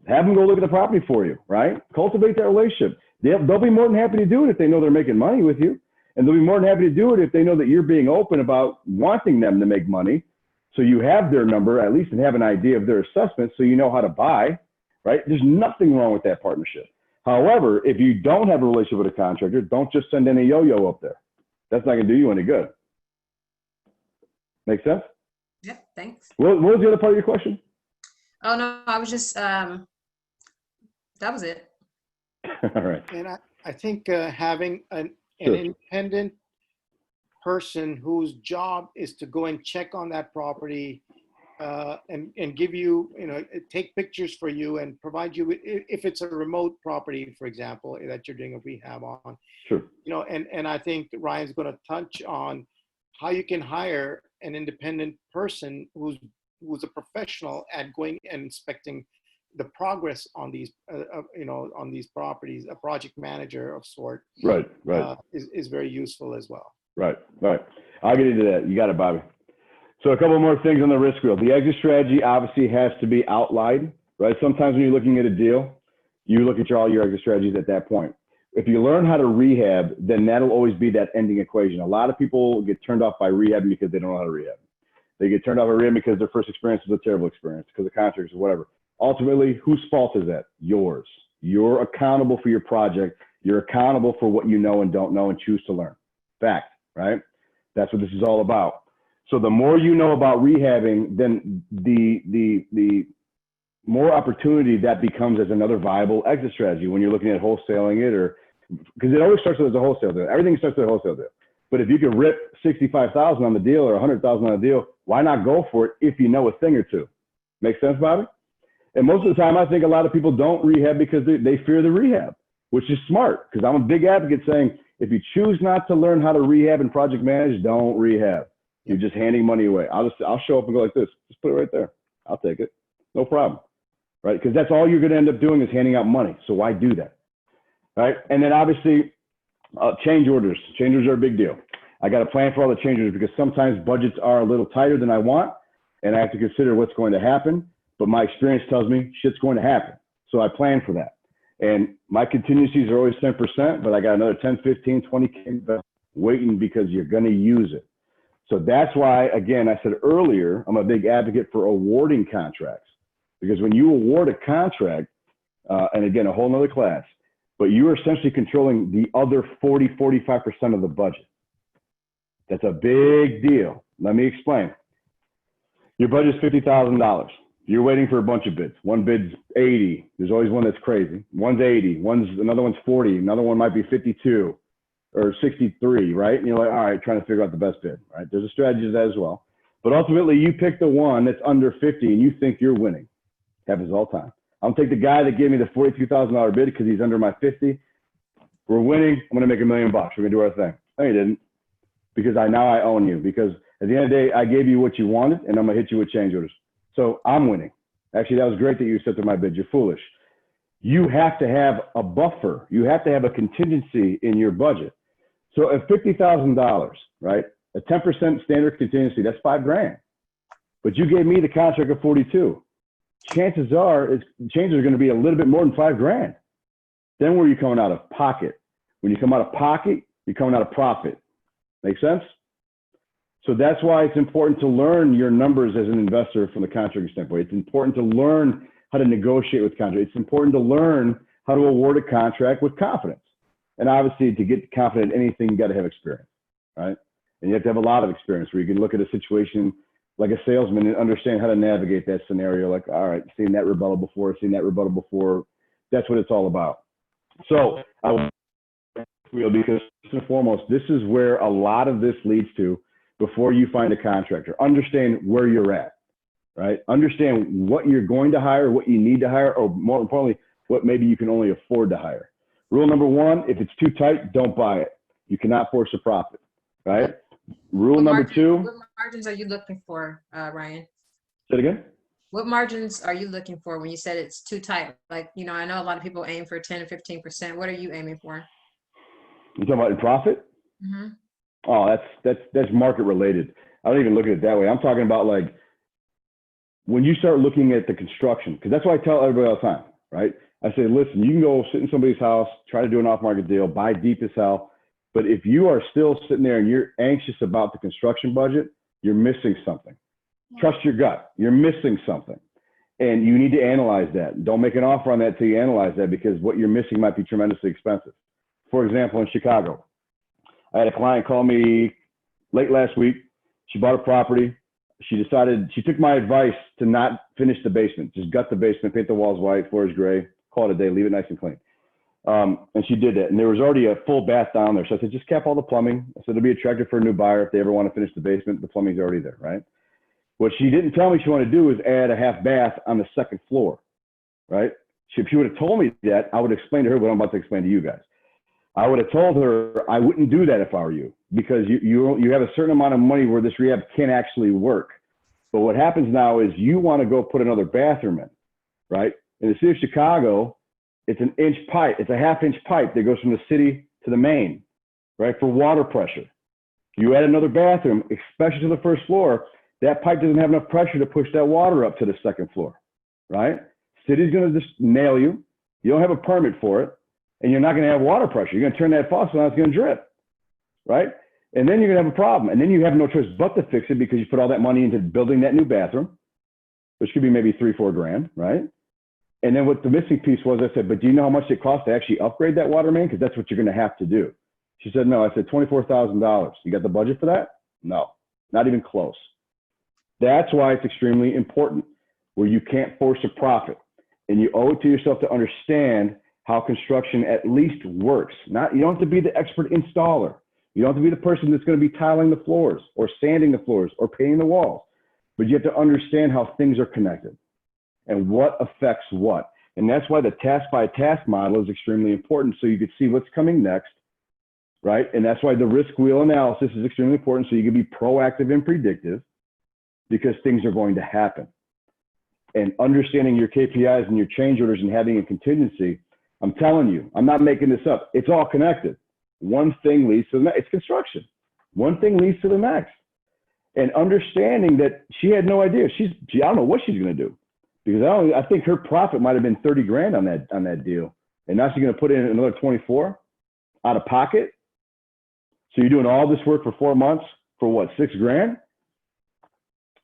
have them go look at the property for you, right? Cultivate that relationship. They'll be more than happy to do it if they know they're making money with you. And they'll be more than happy to do it if they know that you're being open about wanting them to make money. So you have their number, at least, and have an idea of their assessment so you know how to buy, right? There's nothing wrong with that partnership. However, if you don't have a relationship with a contractor, don't just send any yo-yo up there. That's not going to do you any good. Make sense? Yep, thanks. What was the other part of your question? Oh, no, I was just, that was it. All right. And I think having an Sure. independent person whose job is to go and check on that property and give you, take pictures for you and provide you with, if it's a remote property, for example, that you're doing a rehab on. Sure. And I think Ryan's going to touch on how you can hire an independent person who's a professional at going and inspecting the progress on these, on these properties. A project manager of sort, Right. is very useful as well. Right. I'll get into that. You got it, Bobby. So a couple more things on the risk wheel. The exit strategy obviously has to be outlined, right? Sometimes when you're looking at a deal, you look at all your exit strategies at that point. If you learn how to rehab, then that'll always be that ending equation. A lot of people get turned off by rehab because they don't know how to rehab. They get turned off by rehab because their first experience was a terrible experience, because of contractors or whatever. Ultimately, whose fault is that? Yours. You're accountable for your project. You're accountable for what you know and don't know and choose to learn. Fact, right? That's what this is all about. So the more you know about rehabbing, then the more opportunity that becomes as another viable exit strategy when you're looking at wholesaling it, or because it always starts with a wholesale deal. Everything starts with a wholesale deal. But if you could rip 65,000 on the deal or 100,000 on the deal, why not go for it if you know a thing or two? Make sense, Bobby? And most of the time, I think a lot of people don't rehab because they fear the rehab, which is smart, because I'm a big advocate saying, if you choose not to learn how to rehab and project manage, don't rehab. You're just handing money away. I'll show up and go like this. Just put it right there. I'll take it. No problem. Right? Because that's all you're going to end up doing is handing out money. So why do that? Right? And then obviously, change orders. Change orders are a big deal. I got to plan for all the change orders because sometimes budgets are a little tighter than I want, and I have to consider what's going to happen. But my experience tells me shit's going to happen. So I plan for that. And my contingencies are always 10%, but I got another 10, 15, 20K waiting because you're going to use it. So that's why, again, I said earlier, I'm a big advocate for awarding contracts, because when you award a contract, and again, a whole nother class, but you are essentially controlling the other 40, 45% of the budget. That's a big deal. Let me explain. Your budget's $50,000. You're waiting for a bunch of bids. One bid's 80. There's always one that's crazy. One's 80. Another one's 40. Another one might be 52 or 63, right? And you're like, all right, trying to figure out the best bid, right? There's a strategy to that as well. But ultimately, you pick the one that's under 50 and you think you're winning. Happens all the time. I'll take the guy that gave me the $42,000 bid because he's under my 50. We're winning. I'm going to make $1 million. We're going to do our thing. No, you didn't. Because now I own you. Because at the end of the day, I gave you what you wanted, and I'm going to hit you with change orders. So I'm winning. Actually, that was great that you accepted my bid. You're foolish. You have to have a buffer. You have to have a contingency in your budget. So at $50,000, right, a 10% standard contingency, that's $5,000. But you gave me the contract of 42. Chances are changes are going to be a little bit more than $5,000. Then where are you coming out of pocket? When you come out of pocket, you're coming out of profit. Make sense? So that's why it's important to learn your numbers as an investor from the contracting standpoint. It's important to learn how to negotiate with contractors. It's important to learn how to award a contract with confidence. And obviously, to get confident in anything, you got to have experience, right? And you have to have a lot of experience where you can look at a situation like a salesman and understand how to navigate that scenario. Like, all right, seen that rebuttal before, seen that rebuttal before. That's what it's all about. So I will, because first and foremost, this is where a lot of this leads to before you find a contractor. Understand where you're at, right? Understand what you're going to hire, what you need to hire, or more importantly, what maybe you can only afford to hire. Rule number one, if it's too tight, don't buy it. You cannot force a profit, right? Rule number two. What margins are you looking for, Ryan? Say it again? What margins are you looking for when you said it's too tight? Like, you know, I know a lot of people aim for 10 or 15%. What are you aiming for? You talking about in profit? Mm-hmm. Oh, that's market related. I don't even look at it that way. I'm talking about like when you start looking at the construction, because that's what I tell everybody all the time, right? I say, listen, you can go sit in somebody's house, try to do an off-market deal, buy deep as hell. But if you are still sitting there and you're anxious about the construction budget, you're missing something. Trust your gut. You're missing something. And you need to analyze that. Don't make an offer on that until you analyze that, because what you're missing might be tremendously expensive. For example, in Chicago, I had a client call me late last week. She bought a property. She took my advice to not finish the basement, just gut the basement, paint the walls white, floors gray, call it a day, leave it nice and clean. And she did that. And there was already a full bath down there. So I said, just cap all the plumbing. I said, it'll be attractive for a new buyer if they ever want to finish the basement. The plumbing's already there, right? What she didn't tell me she wanted to do is add a half bath on the second floor, right? If she would have told me that, I would explain to her what I'm about to explain to you guys. I would have told her I wouldn't do that if I were you, because you have a certain amount of money where this rehab can actually work. But what happens now is you want to go put another bathroom in, right? In the city of Chicago, it's an inch pipe. It's a half-inch pipe that goes from the city to the main, right, for water pressure. You add another bathroom, especially to the first floor, that pipe doesn't have enough pressure to push that water up to the second floor, right? City's going to just nail you. You don't have a permit for it, and you're not going to have water pressure. You're going to turn that faucet on, it's going to drip, right? And then you're going to have a problem. And then you have no choice but to fix it, because you put all that money into building that new bathroom, which could be maybe $3-4 grand, right? And then what the missing piece was, I said, but do you know how much it costs to actually upgrade that water main? Because that's what you're going to have to do. She said, no. I said, $24,000. You got the budget for that? No, not even close. That's why it's extremely important, where you can't force a profit. And you owe it to yourself to understand how construction at least works. You don't have to be the expert installer. You don't have to be the person that's going to be tiling the floors or sanding the floors or painting the walls. But you have to understand how things are connected and what affects what. And that's why the task by task model is extremely important, so you can see what's coming next, right? And that's why the risk wheel analysis is extremely important, so you can be proactive and predictive, because things are going to happen. And understanding your KPIs and your change orders and having a contingency, I'm telling you, I'm not making this up. It's all connected. One thing leads to the next. It's construction. One thing leads to the next. And understanding that she had no idea. I don't know what she's going to do, because I think her profit might have been 30 grand on that deal. And now she's going to put in another 24 out of pocket. So you're doing all this work for 4 months for what, 6 grand?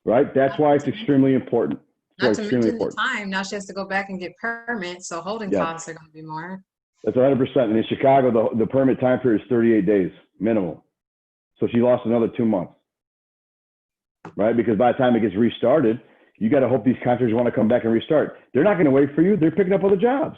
Right? That's why it's extremely important. Not to mention the time. Now she has to go back and get permits, so holding costs are going to be more. That's 100%. And in Chicago, the permit time period is 38 days minimum. So she lost another 2 months, right? Because by the time it gets restarted, you got to hope these contractors want to come back and restart. They're not going to wait for you. They're picking up other jobs.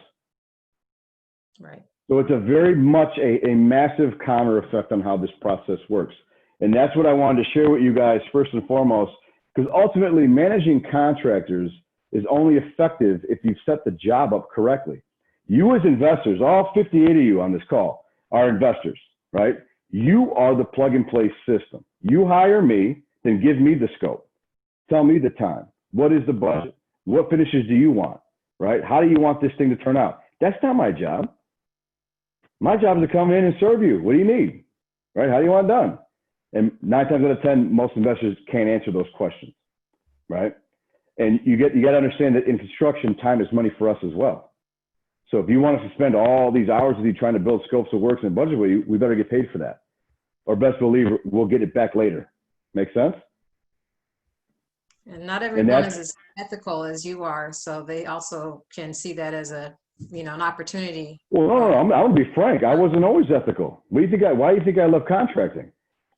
Right. So it's a very much a massive counter effect on how this process works. And that's what I wanted to share with you guys first and foremost, because ultimately managing contractors is only effective if you've set the job up correctly. You as investors, all 58 of you on this call are investors, right? You are the plug and play system. You hire me, then give me the scope. Tell me the time. What is the budget? What finishes do you want, right? How do you want this thing to turn out? That's not my job. My job is to come in and serve you. What do you need, right? How do you want it done? And 9 times out of 10, most investors can't answer those questions, right? And you got to understand that in construction, time is money for us as well. So if you want us to spend all these hours with you trying to build scopes of works and budget with you, we better get paid for that. Or best believe we'll get it back later. Make sense? And not everyone is as ethical as you are, so they also can see that as an opportunity. Well, no, I'm gonna be frank. I wasn't always ethical. Why do you think I love contracting?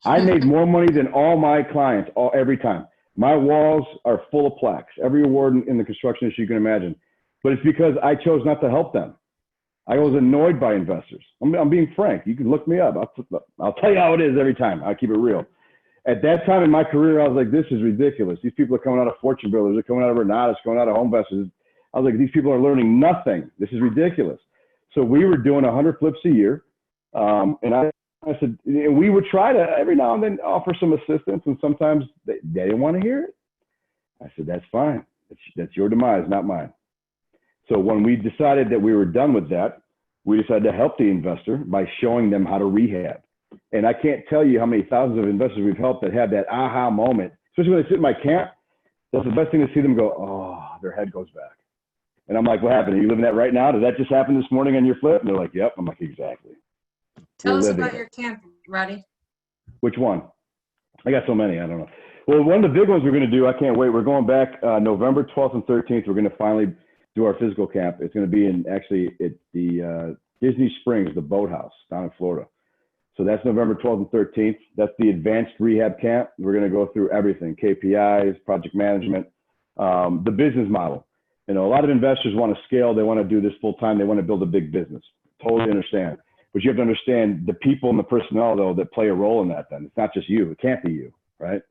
I made more money than all my clients every time. My walls are full of plaques, every award in the construction industry you can imagine. But it's because I chose not to help them. I was annoyed by investors. I'm being frank. You can look me up. I'll tell you how it is every time. I keep it real. At that time in my career, I was like, this is ridiculous. These people are coming out of Fortune Builders. They're coming out of Renatus, coming out of Home Investors. I was like, these people are learning nothing. This is ridiculous. So we were doing 100 flips a year. And I said, and we would try to every now and then offer some assistance. And sometimes they didn't want to hear it. I said, that's fine. That's your demise, not mine. So when we decided that we were done with that, we decided to help the investor by showing them how to rehab. And I can't tell you how many thousands of investors we've helped that have that aha moment, especially when they sit in my camp. That's the best thing to see them go, oh, their head goes back. And I'm like, what happened? Are you living that right now? Did that just happen this morning on your flip? And they're like, yep. I'm like, exactly. Tell us about your camp, Roddy. Which one? I got so many, I don't know. Well, one of the big ones we're going to do, I can't wait. We're going back November 12th and 13th. We're going to finally do our physical camp. It's going to be in actually at the Disney Springs, the boathouse down in Florida. So that's November 12th and 13th. That's the advanced rehab camp. We're going to go through everything, KPIs, project management, the business model. You know, a lot of investors want to scale. They want to do this full time. They want to build a big business. Totally understand. But you have to understand the people and the personnel, though, that play a role in that then. It's not just you. It can't be you, right?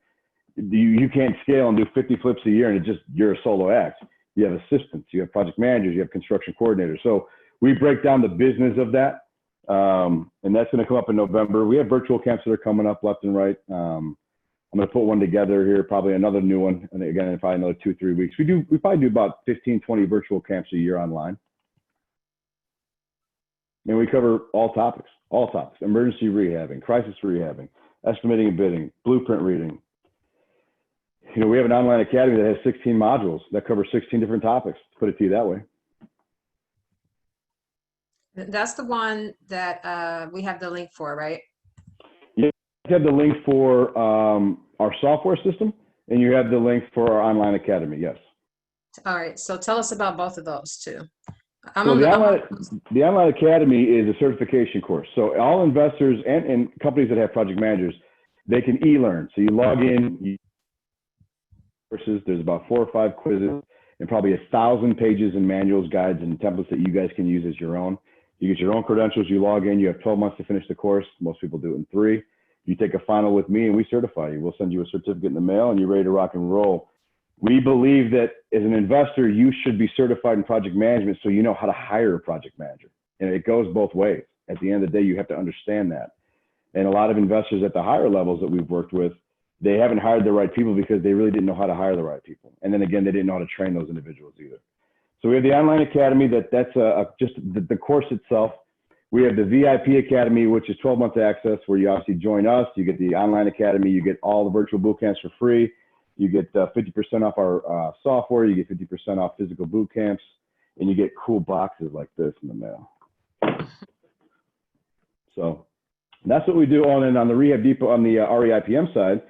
You can't scale and do 50 flips a year and you're a solo act. You have assistants, you have project managers, you have construction coordinators. So we break down the business of that. And that's going to come up in November. We have virtual camps that are coming up left and right. I'm going to put one together here, probably another new one. And again, in probably another 2-3 weeks. We probably do about 15, 20 virtual camps a year online. And we cover all topics, emergency rehabbing, crisis rehabbing, estimating and bidding, blueprint reading. You know, we have an online academy that has 16 modules that cover 16 different topics, to put it to you that way. That's the one that we have the link for, right? Yeah, you have the link for our software system, and you have the link for our online academy, yes. All right, so tell us about both of those too. So the online academy is a certification course. So all investors and companies that have project managers, they can e-learn. So you log in, courses, there's about 4 or 5 quizzes and probably 1,000 pages and manuals, guides, and templates that you guys can use as your own. You get your own credentials, you log in, you have 12 months to finish the course. Most people do it in 3. You take a final with me and we certify you. We'll send you a certificate in the mail and you're ready to rock and roll. We believe that as an investor, you should be certified in project management so you know how to hire a project manager. And it goes both ways. At the end of the day, you have to understand that. And a lot of investors at the higher levels that we've worked with, they haven't hired the right people because they really didn't know how to hire the right people. And then again, they didn't know how to train those individuals either. So we have the online academy that's just the course itself. We have the VIP Academy, which is 12 months access, where you obviously join us. You get the online academy. You get all the virtual boot camps for free. You get 50% off our software. You get 50% off physical boot camps. And you get cool boxes like this in the mail. So that's what we do. And then on the Rehab Depot, on the REIPM side,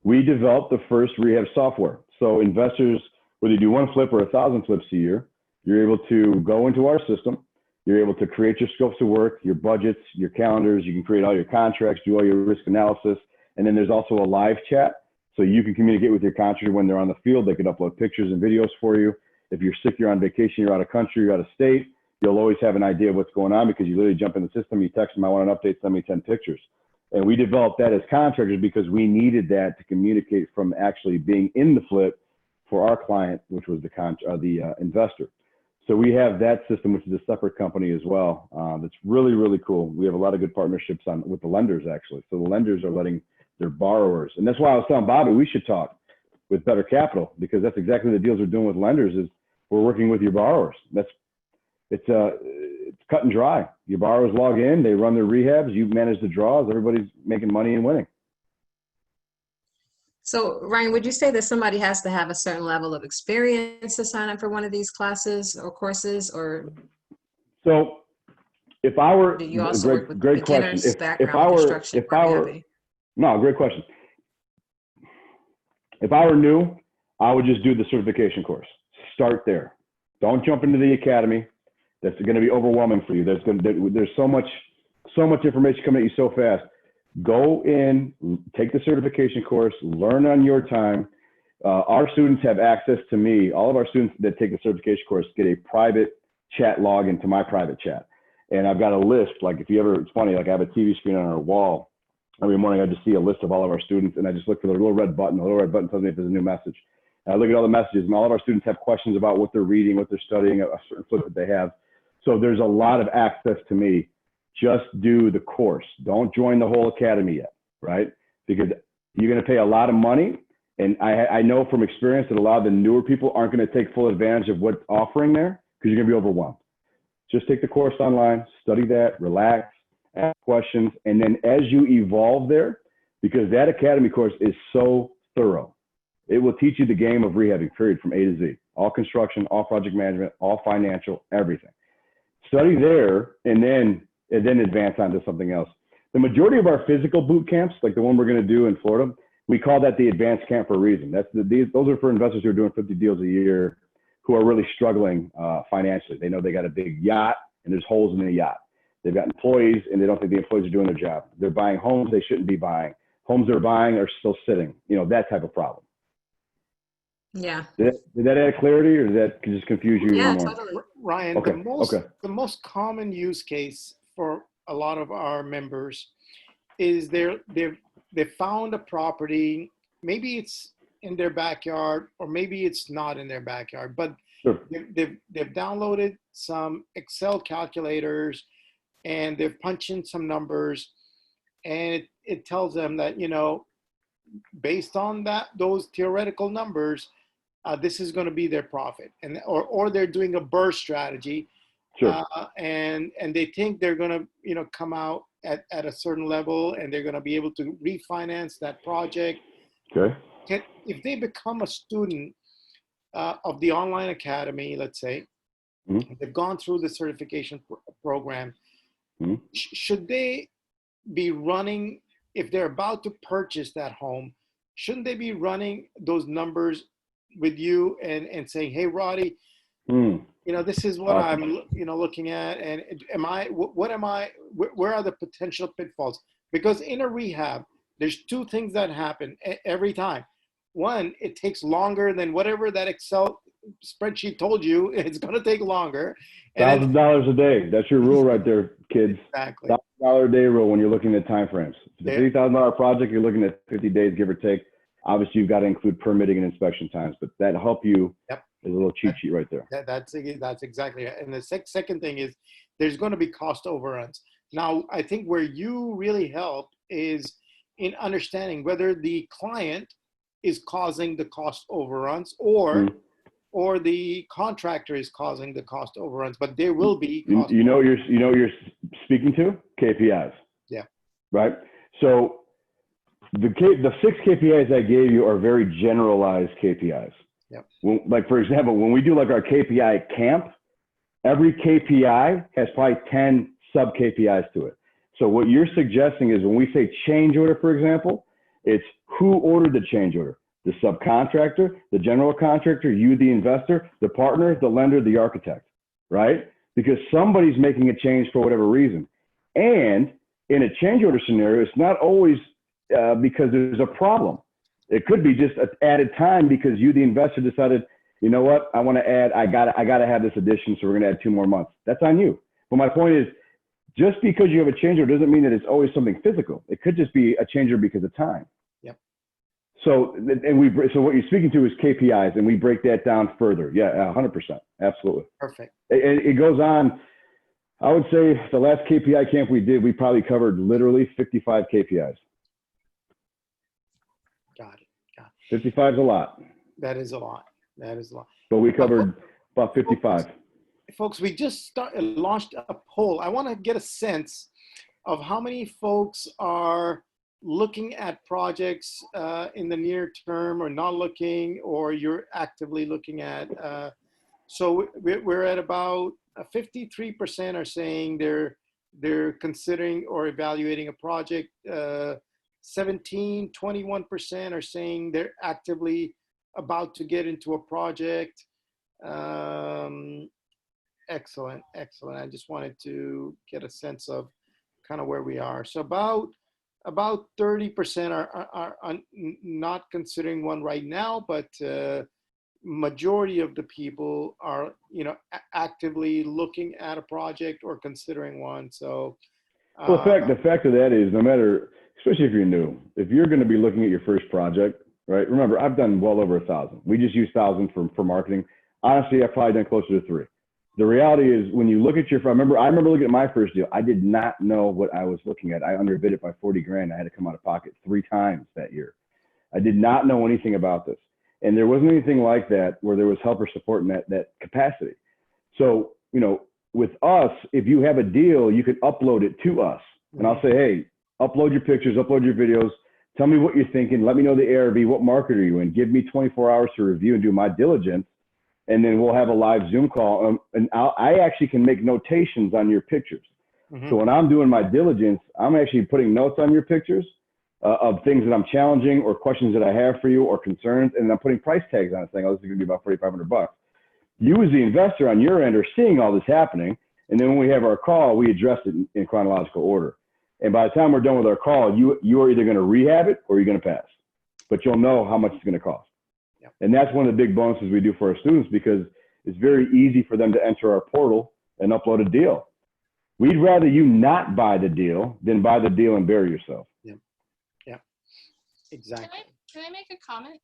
we developed the first rehab software. So investors, whether you do 1 flip or 1,000 flips a year, you're able to go into our system. You're able to create your scopes of work, your budgets, your calendars. You can create all your contracts, do all your risk analysis. And then there's also a live chat. So you can communicate with your contractor when they're on the field. They can upload pictures and videos for you. If you're sick, you're on vacation, you're out of country, you're out of state, you'll always have an idea of what's going on because you literally jump in the system, you text them, I want an update, send me 10 pictures. And we developed that as contractors because we needed that to communicate from actually being in the flip for our client, which was the investor. So we have that system, which is a separate company as well. That's really, really cool. We have a lot of good partnerships with the lenders, actually. So the lenders are letting their borrowers, and that's why I was telling Bobby we should talk with Better Capital, because that's exactly the deals we're doing with lenders is we're working with your borrowers. It's cut and dry. Your borrowers log in, they run their rehabs, you manage the draws, everybody's making money and winning. So Ryan, would you say that somebody has to have a certain level of experience to sign up for one of these classes or courses, or? So if I were, do you also work with great question. If I were, no, great question. If I were new, I would just do the certification course. Start there. Don't jump into the academy. That's going to be overwhelming for you. There's so much information coming at you so fast. Go in, take the certification course, learn on your time. Our students have access to me. All of our students that take the certification course get a private chat login to my private chat. And I've got a list, like if you ever, it's funny, like I have a TV screen on our wall. Every morning I just see a list of all of our students and I just look for the little red button. The little red button tells me if there's a new message. And I look at all the messages and all of our students have questions about what they're reading, what they're studying, a certain flip that they have. So there's a lot of access to me. Just do the course. Don't join the whole academy yet, right? Because you're going to pay a lot of money And I know from experience that a lot of the newer people aren't going to take full advantage of what's offering there because you're going to be overwhelmed. Just take the course online, study that, relax, ask questions. And then as you evolve there, because that academy course is so thorough, it will teach you the game of rehabbing, period, from A to Z. All construction, all project management, all financial, everything. Study there and then advance onto something else. The majority of our physical boot camps, like the one we're going to do in Florida, we call that the advanced camp for a reason. Those are for investors who are doing 50 deals a year, who are really struggling financially. They know they got a big yacht and there's holes in the yacht. They've got employees and they don't think the employees are doing their job. They're buying homes they shouldn't be buying. Homes they're buying are still sitting. You know, that type of problem. Yeah. Did that add clarity, or did that just confuse you Yeah, even more? totally. Ryan, Okay, the most common use case for a lot of our members is they found a property. Maybe it's in their backyard, or maybe it's not in their backyard, but Sure. they've downloaded some Excel calculators and they've punched in some numbers, and it tells them that, you know, based on those theoretical numbers, this is going to be their profit, and or they're doing a burst strategy, Sure. and they think they're going to, you know, come out at a certain level, and they're going to be able to refinance that project. Okay. If they become a student of the online academy, let's say, they've gone through the certification program, should they be running, if they're about to purchase that home, shouldn't they be running those numbers with you and saying, hey, Roddy, you know, this is what I'm, you know, looking at, and where are the potential pitfalls? Because in a rehab, there's two things that happen every time. One, it takes longer than whatever that Excel spreadsheet told you. It's going to take longer. $1,000 a day. That's your rule right there, kids. Exactly. $1,000 a day rule when you're looking at time frames. If it's a $3,000 project, you're looking at 50 days, give or take. Obviously, you've got to include permitting and inspection times, but that'll help you. Yep. There's a little cheat sheet right there. That's exactly it. And the second thing is there's going to be cost overruns. Now, I think where you really help is in understanding whether the client is causing the cost overruns or the contractor is causing the cost overruns, but there will be cost you know you're speaking to KPIs. Yeah. Right. So the 6 KPIs I gave you are very generalized KPIs. Yep. Like, for example, when we do like our KPI camp, every KPI has probably 10 sub KPIs to it. So what you're suggesting is when we say change order, for example, it's who ordered the change order: the subcontractor, the general contractor, you, the investor, the partner, the lender, the architect, right? Because somebody's making a change for whatever reason. And in a change order scenario, it's not always because there's a problem. It could be just added time because you, the investor, decided, you know what, I want to add, I gotta have this addition, so we're going to add 2 more months. That's on you. But my point is, just because you have a change order doesn't mean that it's always something physical. It could just be a change order because of time. Yep. So, so what you're speaking to is KPIs, and we break that down further. Yeah, 100%. Absolutely. Perfect. It goes on. I would say the last KPI camp we did, we probably covered literally 55 KPIs. Got it. 55 is a lot. That is a lot. But we covered about 55. Folks, we just launched a poll. I want to get a sense of how many folks are looking at projects in the near term, or not looking, or you're actively looking at. So we're at about 53% are saying they're considering or evaluating a project. 21% are saying they're actively about to get into a project. Excellent. I just wanted to get a sense of kind of where we are. So about 30% are not considering one right now, but majority of the people are, you know, actively looking at a project or considering one. So well, the fact of that is, no matter, especially if you're new, if you're going to be looking at your first project, right? Remember, I've done well over 1,000. We just use 1,000 for marketing. Honestly, I've probably done closer to 3. The reality is, when you look at I remember looking at my first deal. I did not know what I was looking at. I underbid it by 40 grand. I had to come out of pocket 3 times that year. I did not know anything about this. And there wasn't anything like that where there was help or support in that capacity. So, you know, with us, if you have a deal, you can upload it to us. And I'll say, hey, upload your pictures, upload your videos. Tell me what you're thinking. Let me know the ARV. What market are you in? Give me 24 hours to review and do my diligence. And then we'll have a live Zoom call. And I actually can make notations on your pictures. So when I'm doing my diligence, I'm actually putting notes on your pictures of things that I'm challenging or questions that I have for you or concerns. And then I'm putting price tags on it saying, oh, this is going to be about $4,500. You as the investor on your end are seeing all this happening. And then when we have our call, we address it in chronological order. And by the time we're done with our call, you are either going to rehab it or you're going to pass. But you'll know how much it's going to cost. Yep. And that's one of the big bonuses we do for our students, because it's very easy for them to enter our portal and upload a deal. We'd rather you not buy the deal than buy the deal and bury yourself. Yeah. Yeah. Exactly. Can I make a comment?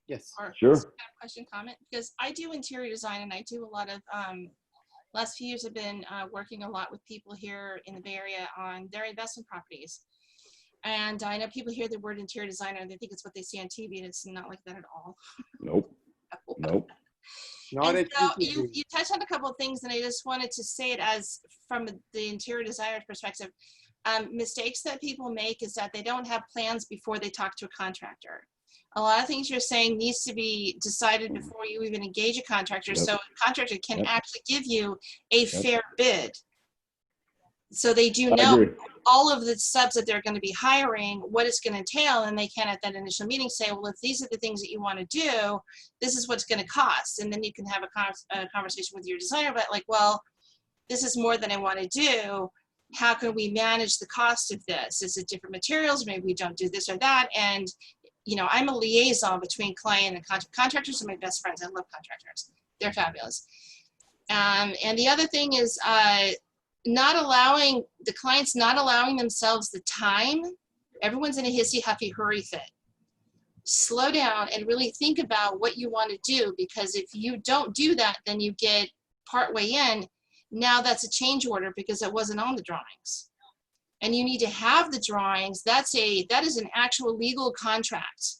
Yes. Or Sure. question, comment? Because I do interior design, and I do a lot of, last few years I've been working a lot with people here in the Bay Area on their investment properties. And I know people hear the word interior designer and they think it's what they see on TV, and it's not like that at all. Nope. Nope. Not And at so PPG. you touched on a couple of things, and I just wanted to say it as from the interior designer's perspective. Mistakes that people make is that they don't have plans before they talk to a contractor. A lot of things you're saying needs to be decided before you even engage a contractor, Yep. so a contractor can Yep. actually give you a Yep. fair bid. So they do I know agree. all of the subs that they're going to be hiring, what it's going to entail, and they can at that initial meeting say, well, if these are the things that you want to do, this is what's going to cost. And then you can have a conversation with your designer about, like, well, this is more than I want to do. How can we manage the cost of this? Is it different materials? Maybe we don't do this or that. And, you know, I'm a liaison between client and contractors are my best friends. I love contractors. They're fabulous. And the other thing is, the clients not allowing themselves the time. Everyone's in a hissy huffy hurry fit. Slow down and really think about what you want to do, because if you don't do that, then you get partway in. Now that's a change order because it wasn't on the drawings, and you need to have the drawings. That is an actual legal contract.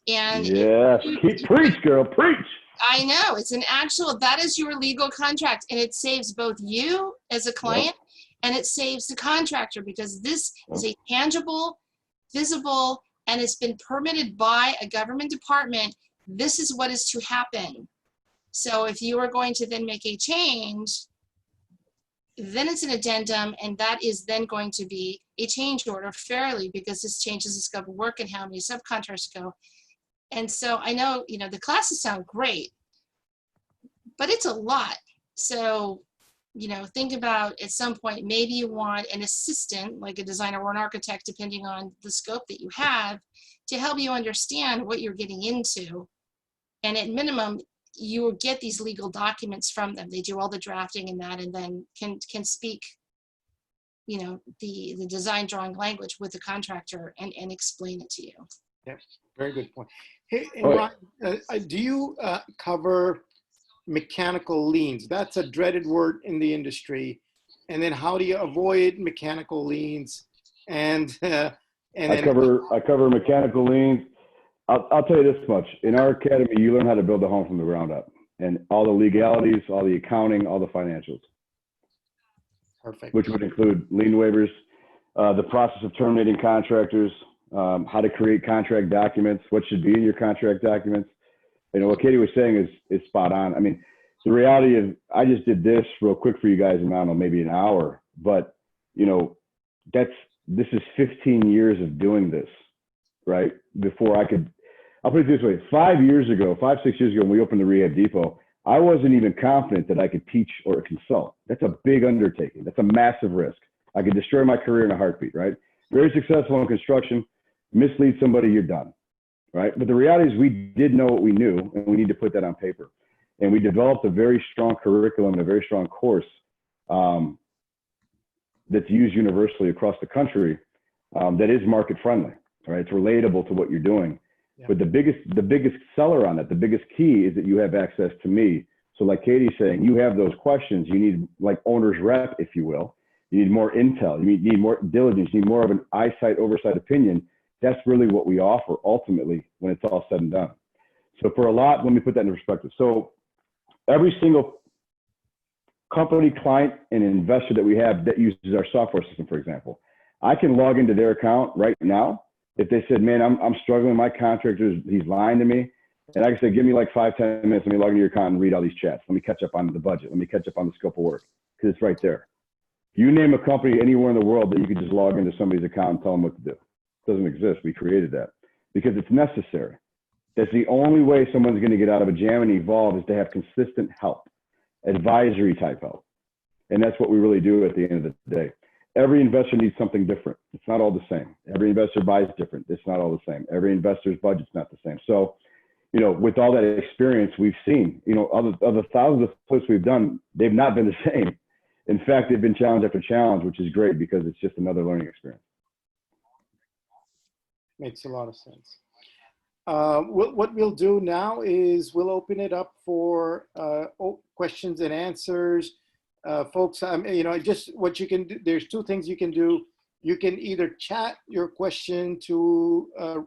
And Yes. Preach, girl, preach. I know, it's an actual, that is your legal contract, and it saves both you as a client and it saves the contractor, because this is a tangible, visible, and it's been permitted by a government department. This is what is to happen. So if you are going to then make a change, then it's an addendum, and that is then going to be a change order fairly, because this changes the scope of work and how many subcontractors go. And so I know, you know, the classes sound great, but it's a lot. So, you know, think about at some point, maybe you want an assistant, like a designer or an architect, depending on the scope that you have, to help you understand what you're getting into. And at minimum, you will get these legal documents from them. They do all the drafting and that, and then can speak, you know, the design drawing language with the contractor and explain it to you. Yeah, very good point. Hey, and Ryan, do you cover mechanical liens? That's a dreaded word in the industry. And then how do you avoid mechanical liens? And I cover mechanical liens. I'll tell you this much. In our academy, you learn how to build a home from the ground up, and all the legalities, all the accounting, all the financials. Perfect. Which would include lien waivers, the process of terminating contractors, how to create contract documents, what should be in your contract documents. You know, what Katie was saying is spot on. I mean, the reality is, I just did this real quick for you guys in, I don't know, maybe an hour, but you know, this is 15 years of doing this, right? Before I'll put it this way, 6 years ago, when we opened the Rehab Depot, I wasn't even confident that I could teach or consult. That's a big undertaking. That's a massive risk. I could destroy my career in a heartbeat, right? Very successful in construction, mislead somebody, you're done, right? But the reality is we did know what we knew, and we need to put that on paper. And we developed a very strong curriculum and a very strong course that's used universally across the country that is market friendly, right? It's relatable to what you're doing. Yeah. But the biggest seller on it, the biggest key is that you have access to me. So like Katie's saying, you have those questions, you need like owner's rep, if you will. You need more intel, you need more diligence, you need more of an eyesight, oversight opinion. That's really what we offer ultimately when it's all said and done. So for a lot, let me put that into perspective. So every single company, client, and investor that we have that uses our software system, for example, I can log into their account right now. If they said, man, I'm struggling, my contractor, he's lying to me. And I can say, give me like 5-10 minutes. Let me log into your account and read all these chats. Let me catch up on the budget. Let me catch up on the scope of work, because it's right there. You name a company anywhere in the world that you could just log into somebody's account and tell them what to do. It doesn't exist. We created that because it's necessary. That's the only way someone's going to get out of a jam and evolve, is to have consistent help, advisory type help. And that's what we really do at the end of the day. Every investor needs something different. It's not all the same. Every investor buys different. It's not all the same. Every investor's budget's not the same. So, you know, with all that experience we've seen, you know, of the thousands of flips we've done, they've not been the same. In fact, they've been challenge after challenge, which is great because it's just another learning experience. Makes a lot of sense. What we'll do now is we'll open it up for questions and answers. Folks, you know, just what you can do, there's two things you can do. You can either chat your question to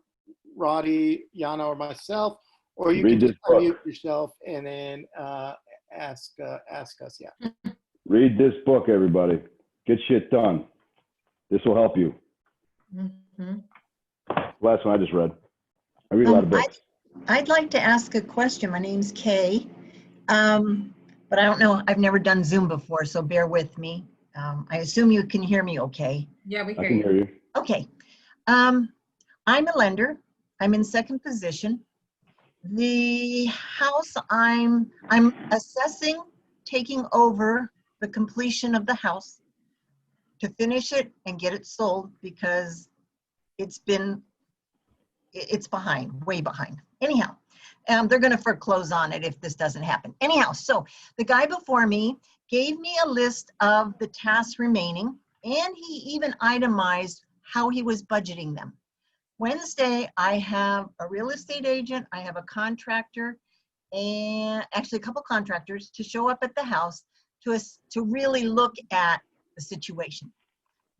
Roddy, Yana, or myself, or you can just unmute yourself and then ask us. Yeah. Read this book, everybody. Get shit done. This will help you. Mm-hmm. Last one I just read. I read a lot of books. I'd like to ask a question. My name's Kay, but I don't know. I've never done Zoom before, so bear with me. I assume you can hear me okay. Yeah, we I hear can you. hear you. Okay. I'm a lender. I'm in second position. The house I'm assessing taking over the completion of the house to finish it and get it sold, because it's behind, way behind. Anyhow, they're going to foreclose on it if this doesn't happen. Anyhow, so the guy before me gave me a list of the tasks remaining, and he even itemized how he was budgeting them. Wednesday, I have a real estate agent, I have a contractor, and actually a couple contractors to show up at the house to really look at the situation.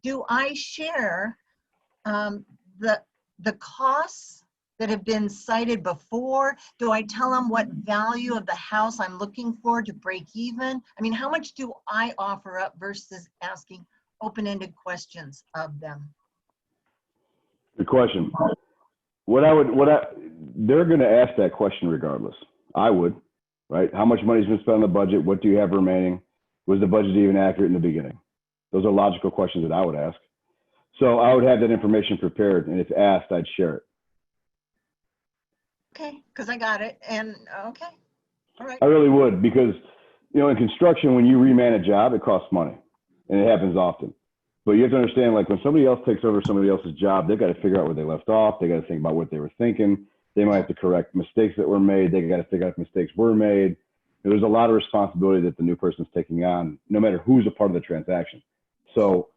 Do I share the costs that have been cited before? Do I tell them what value of the house I'm looking for to break even? I mean, how much do I offer up versus asking open-ended questions of them? Good question. They're going to ask that question regardless. I would, right? How much money's been spent on the budget? What do you have remaining? Was the budget even accurate in the beginning? Those are logical questions that I would ask. So I would have that information prepared, and if asked, I'd share it. Okay, because I got it, and okay, all right. I really would, because, you know, in construction, when you reman a job, it costs money, and it happens often. But you have to understand, like, when somebody else takes over somebody else's job, they've got to figure out where they left off. They got to think about what they were thinking. They might have to correct mistakes that were made. They got to figure out if mistakes were made. There's a lot of responsibility that the new person's taking on, no matter who's a part of the transaction. So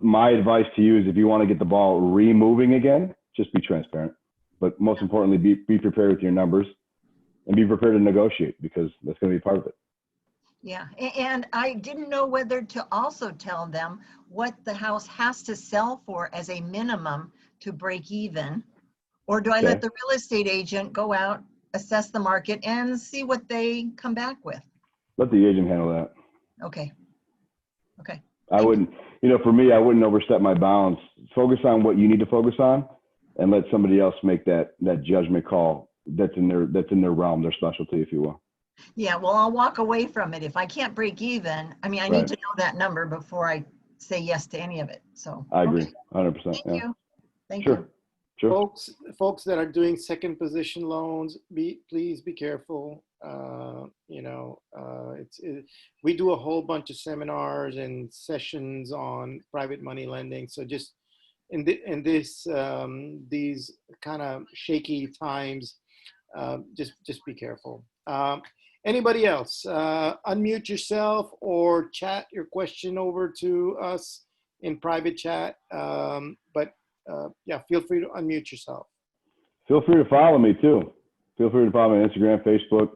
my advice to you is, if you want to get the ball removing again, just be transparent. But most importantly, be prepared with your numbers and be prepared to negotiate, because that's going to be part of it. Yeah, and I didn't know whether to also tell them what the house has to sell for as a minimum to break even, or do I let the real estate agent go out, assess the market, and see what they come back with? Let the agent handle that. Okay. Okay. I wouldn't, you know, for me, I wouldn't overstep my bounds. Focus on what you need to focus on, and let somebody else make that judgment call that's in their realm, their specialty, if you will. Yeah, well, I'll walk away from it. If I can't break even, I mean, I need to know that number before I say yes to any of it. So I agree, 100%. Thank you. Thank Sure. you. Sure. Folks that are doing second position loans, please be careful. You know, we do a whole bunch of seminars and sessions on private money lending. So just in these kind of shaky times, just be careful. Anybody else? Unmute yourself or chat your question over to us in private chat. Yeah, feel free to unmute yourself. Feel free to follow me too. Feel free to follow me on Instagram, Facebook.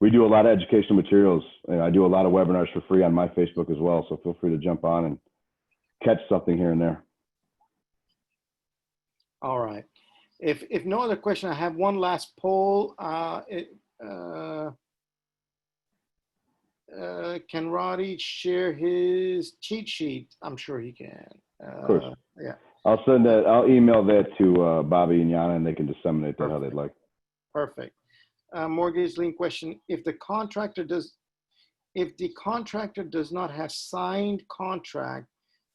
We do a lot of educational materials, and I do a lot of webinars for free on my Facebook as well. So feel free to jump on and catch something here and there. All right. If no other question, I have one last poll. Can Roddy share his cheat sheet? I'm sure he can. Of course. Yeah. I'll send that. I'll email that to Bobby and Yana, and they can disseminate that how they'd like. Perfect. Mortgage lien question: if the contractor does not have signed contract,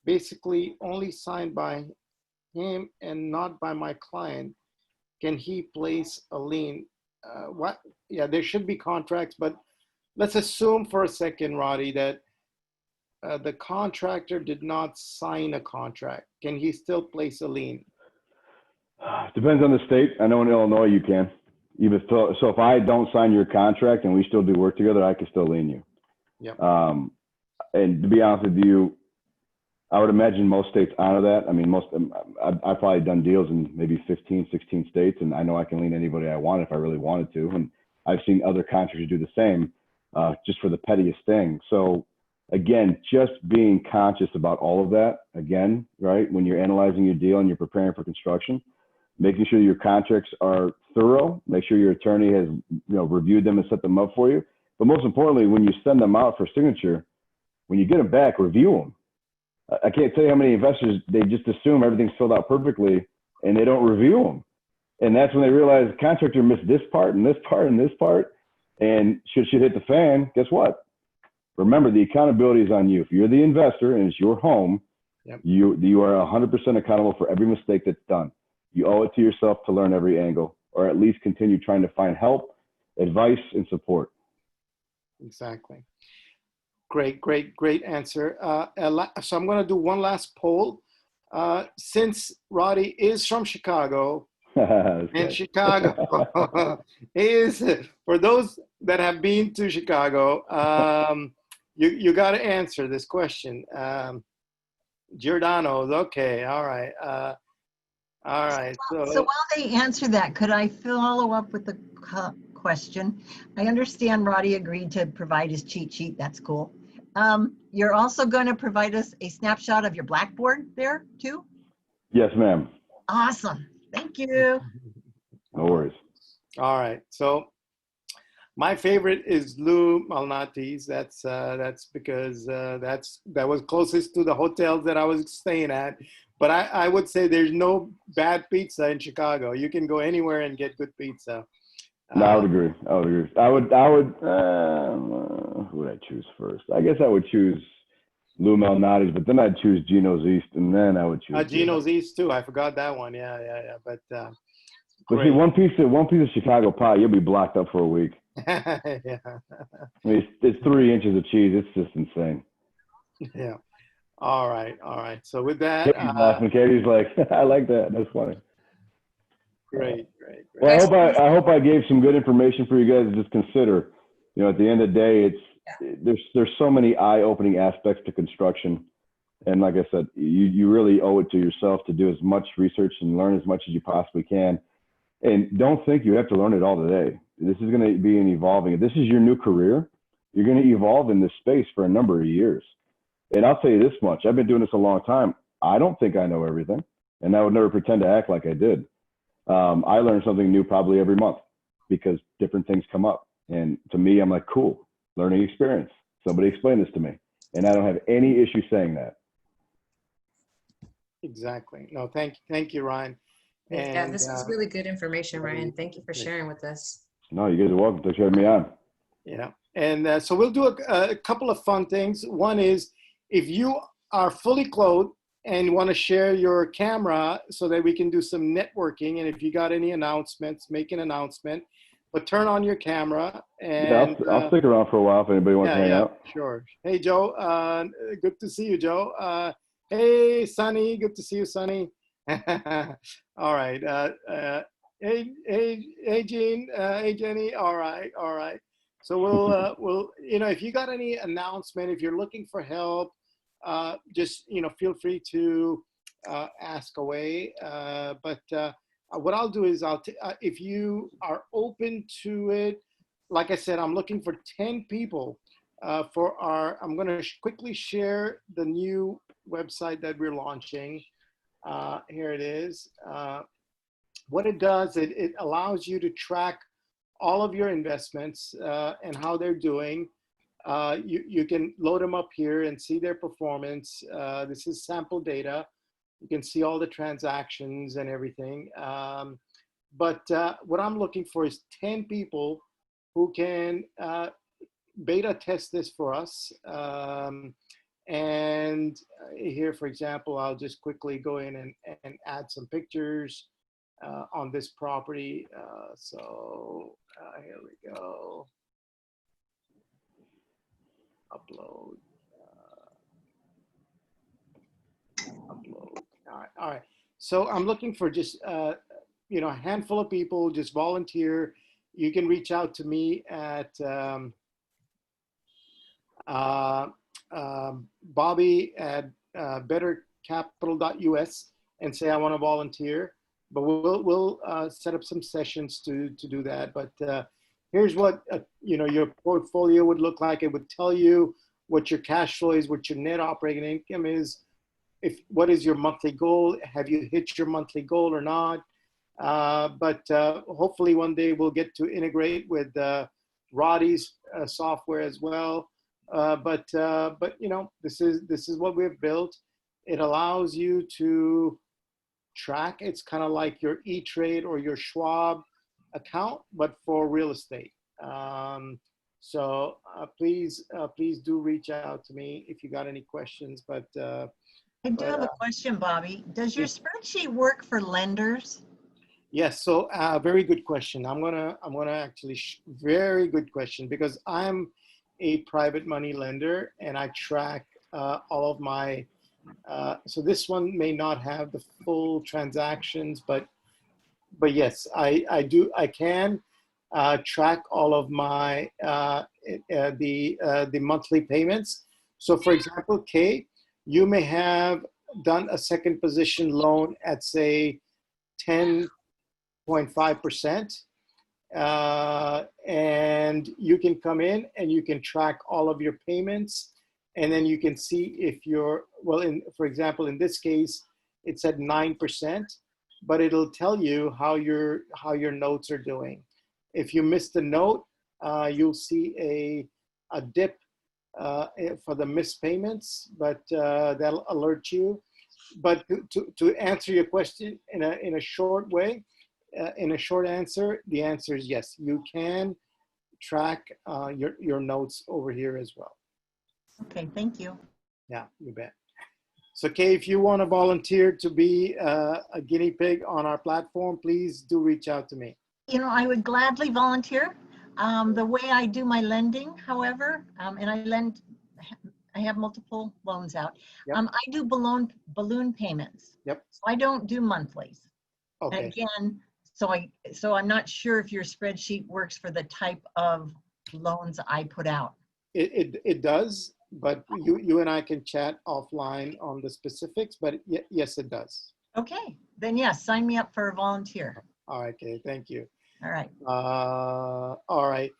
basically only signed by him and not by my client, can he place a lien? What? Yeah, there should be contracts, but let's assume for a second, Roddy, that the contractor did not sign a contract. Can he still place a lien? Depends on the state. I know in Illinois you can. Even so if I don't sign your contract and we still do work together, I can still lien you. Yep. And to be honest with you, I would imagine most states honor that. I mean, I've probably done deals in maybe 15, 16 states, and I know I can lien anybody I want if I really wanted to. And I've seen other contractors do the same, just for the pettiest thing. So again, just being conscious about all of that, again, right? When you're analyzing your deal and you're preparing for construction, making sure your contracts are thorough, make sure your attorney has reviewed them and set them up for you. But most importantly, when you send them out for signature, when you get them back, review them. I can't tell you how many investors, they just assume everything's filled out perfectly and they don't review them. And that's when they realize the contractor missed this part and this part and this part. And should shit hit the fan, guess what? Remember, the accountability is on you. If you're the investor and it's your home, yep, you are 100% accountable for every mistake that's done. You owe it to yourself to learn every angle, or at least continue trying to find help, advice, and support. Exactly. Great answer. So I'm going to do one last poll. Since Roddy is from Chicago, and Chicago is, for those that have been to Chicago, you got to answer this question. Giordano's, okay, all right. All right. So while they answer that, could I follow up with the question? I understand Roddy agreed to provide his cheat sheet. That's cool. You're also going to provide us a snapshot of your Blackboard there too? Yes, ma'am. Awesome. Thank you. No worries. All right. So my favorite is Lou Malnati's. That's because that was closest to the hotels that I was staying at. But I would say there's no bad pizza in Chicago. You can go anywhere and get good pizza. No, I would agree. Who would I choose first? I guess I would choose Lou Malnati's, but then I'd choose Gino's East, and then I would choose Gino's East too. I forgot that one. Yeah. But see, one piece of Chicago pie, you'll be blocked up for a week. Yeah. I mean, it's 3 inches of cheese. It's just insane. Yeah. All right. So with that, Katie's laughing. Katie's like, I like that. That's funny. Great. Well, I hope I gave some good information for you guys to just consider. At the end of the day, there's so many eye-opening aspects to construction, and like I said, you really owe it to yourself to do as much research and learn as much as you possibly can. And don't think you have to learn it all today. This is going to be an evolving. If this is your new career, you're going to evolve in this space for a number of years. And I'll tell you this much: I've been doing this a long time. I don't think I know everything, and I would never pretend to act like I did. I learn something new probably every month because different things come up. And to me, I'm like, cool, learning experience. Somebody explain this to me. And I don't have any issue saying that. Exactly. No, thank you, Ryan. Yeah, this is really good information, Ryan. Thank you for sharing with us. No, you guys are welcome. Thanks for having me on. Yeah. And so we'll do a couple of fun things. One is, if you are fully clothed and want to share your camera so that we can do some networking, and if you got any announcements, make an announcement, but turn on your camera. And yeah, I'll stick around for a while if anybody wants to hang out. Sure. Hey, Joe. Good to see you, Joe. Hey, Sonny. Good to see you, Sonny. All right. Hey, Jean. Hey, Jenny. All right. So we'll if you got any announcement, if you're looking for help, just feel free to ask away. But what I'll do is if you are open to it, like I said, I'm looking for 10 people for I'm going to quickly share the new website that we're launching. Here it is. what it does, it allows you to track all of your investments and how they're doing. You can load them up here and see their performance. This is sample data. You can see all the transactions and everything. But what I'm looking for is 10 people who can beta test this for us. And here, for example, I'll just quickly go in and add some pictures on this property. So here we go. Upload. Upload. All right. So I'm looking for just a handful of people. Just volunteer. You can reach out to me at Bobby at bettercapital.us and say I want to volunteer. But we'll set up some sessions to do that. But here's what your portfolio would look like. It would tell you what your cash flow is, what your net operating income is, what is your monthly goal, have you hit your monthly goal or not. But hopefully one day we'll get to integrate with Roddy's software as well. But this is what we've built. It allows you to track. It's kind of like your E-Trade or your Schwab account, but for real estate. So please do reach out to me if you got any questions. But I do have a question, Bobby. Does your spreadsheet work for lenders? Yes. So very good question. I'm gonna actually very good question, because I'm a private money lender and I track all of my. So this one may not have the full transactions, but yes, I do. I can track all of my the monthly payments. So for example, Kay, you may have done a second position loan at say 10.5%, and you can come in and you can track all of your payments, and then you can see if you're for example, in this case, it's at 9%, but it'll tell you how your notes are doing. If you missed a note, you'll see a dip for the missed payments, but that'll alert you. But to answer your question in a short way, in a short answer, the answer is yes. You can track your notes over here as well. Okay, thank you. Yeah, you bet. So Kay, if you want to volunteer to be a guinea pig on our platform, please do reach out to me. I would gladly volunteer. The way I do my lending, however, and I have multiple loans out. Yep. I do balloon payments. Yep. So I don't do monthlies. Okay. Again, so I'm not sure if your spreadsheet works for the type of loans I put out. It does, but you and I can chat offline on the specifics, but yes, it does. Okay, then yes, sign me up for a volunteer. All right, Kay, thank you. All right. All right,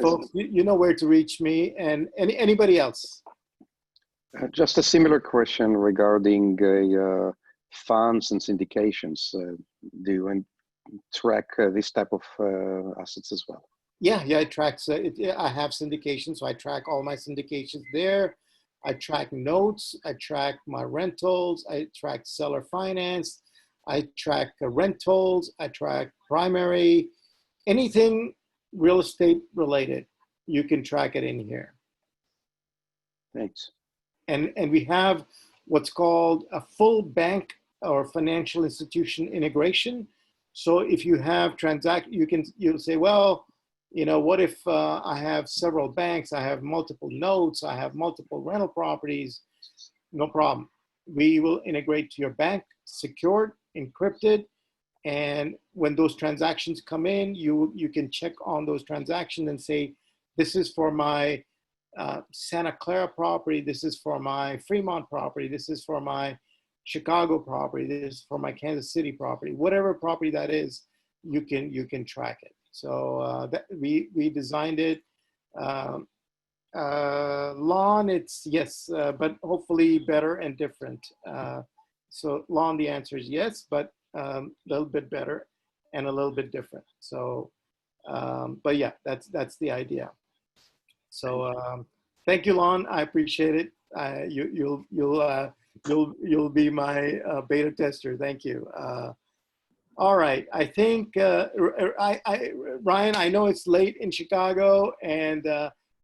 folks, you know where to reach me, and anybody else. Just a similar question regarding funds and syndications. Do you track this type of assets as well? Yeah, it tracks. I have syndications, so I track all my syndications there. I track notes. I track my rentals. I track seller finance. I track rentals. I track primary. Anything real estate related, you can track it in here. Thanks. And we have what's called a full bank or financial institution integration. So if you have you'll say, well, what if I have several banks, I have multiple notes, I have multiple rental properties? No problem. We will integrate to your bank, secured, encrypted, and when those transactions come in, you can check on those transactions and say, this is for my Santa Clara property, this is for my Fremont property, this is for my Chicago property, this is for my Kansas City property. Whatever property that is, you can track it. So we designed it. Lawn, it's yes, but hopefully better and different. So lawn, the answer is yes, but little bit better and a little bit different. So, but yeah, that's the idea. So thank you, Lon. I appreciate it. You'll be my beta tester. Thank you. All right. I think Ryan, I know it's late in Chicago and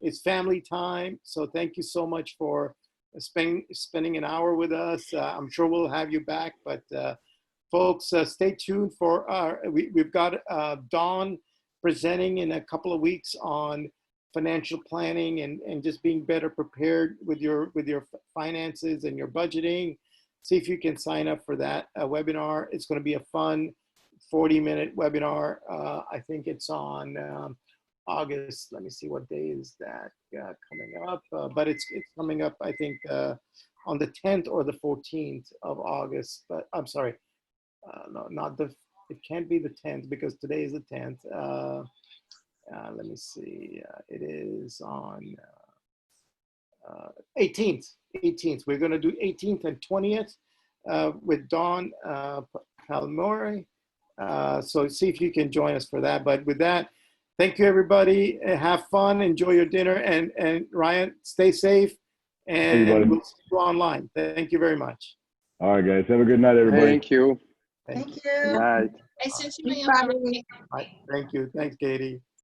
it's family time. So thank you so much for spending an hour with us. I'm sure we'll have you back, but folks, stay tuned for we've got Dawn presenting in a couple of weeks on financial planning and just being better prepared with your finances and your budgeting. See if you can sign up for that webinar. It's going to be a fun 40-minute webinar. I think it's on August. Let me see, what day is that coming up? But it's coming up, I think, on the 10th or the 14th of August. But I'm sorry, no, it can't be the 10th because today is the 10th. Let me see. It is on 18th. 18th. We're going to do 18th and 20th with Dawn Palmore. So see if you can join us for that. But with that, thank you, everybody. Have fun. Enjoy your dinner. And Ryan, stay safe. And we'll see you online. Thank you very much. All right, guys. Have a good night, everybody. Thank you. Thank you. Good night. I sent you my info. Thank you. Thanks, Katie.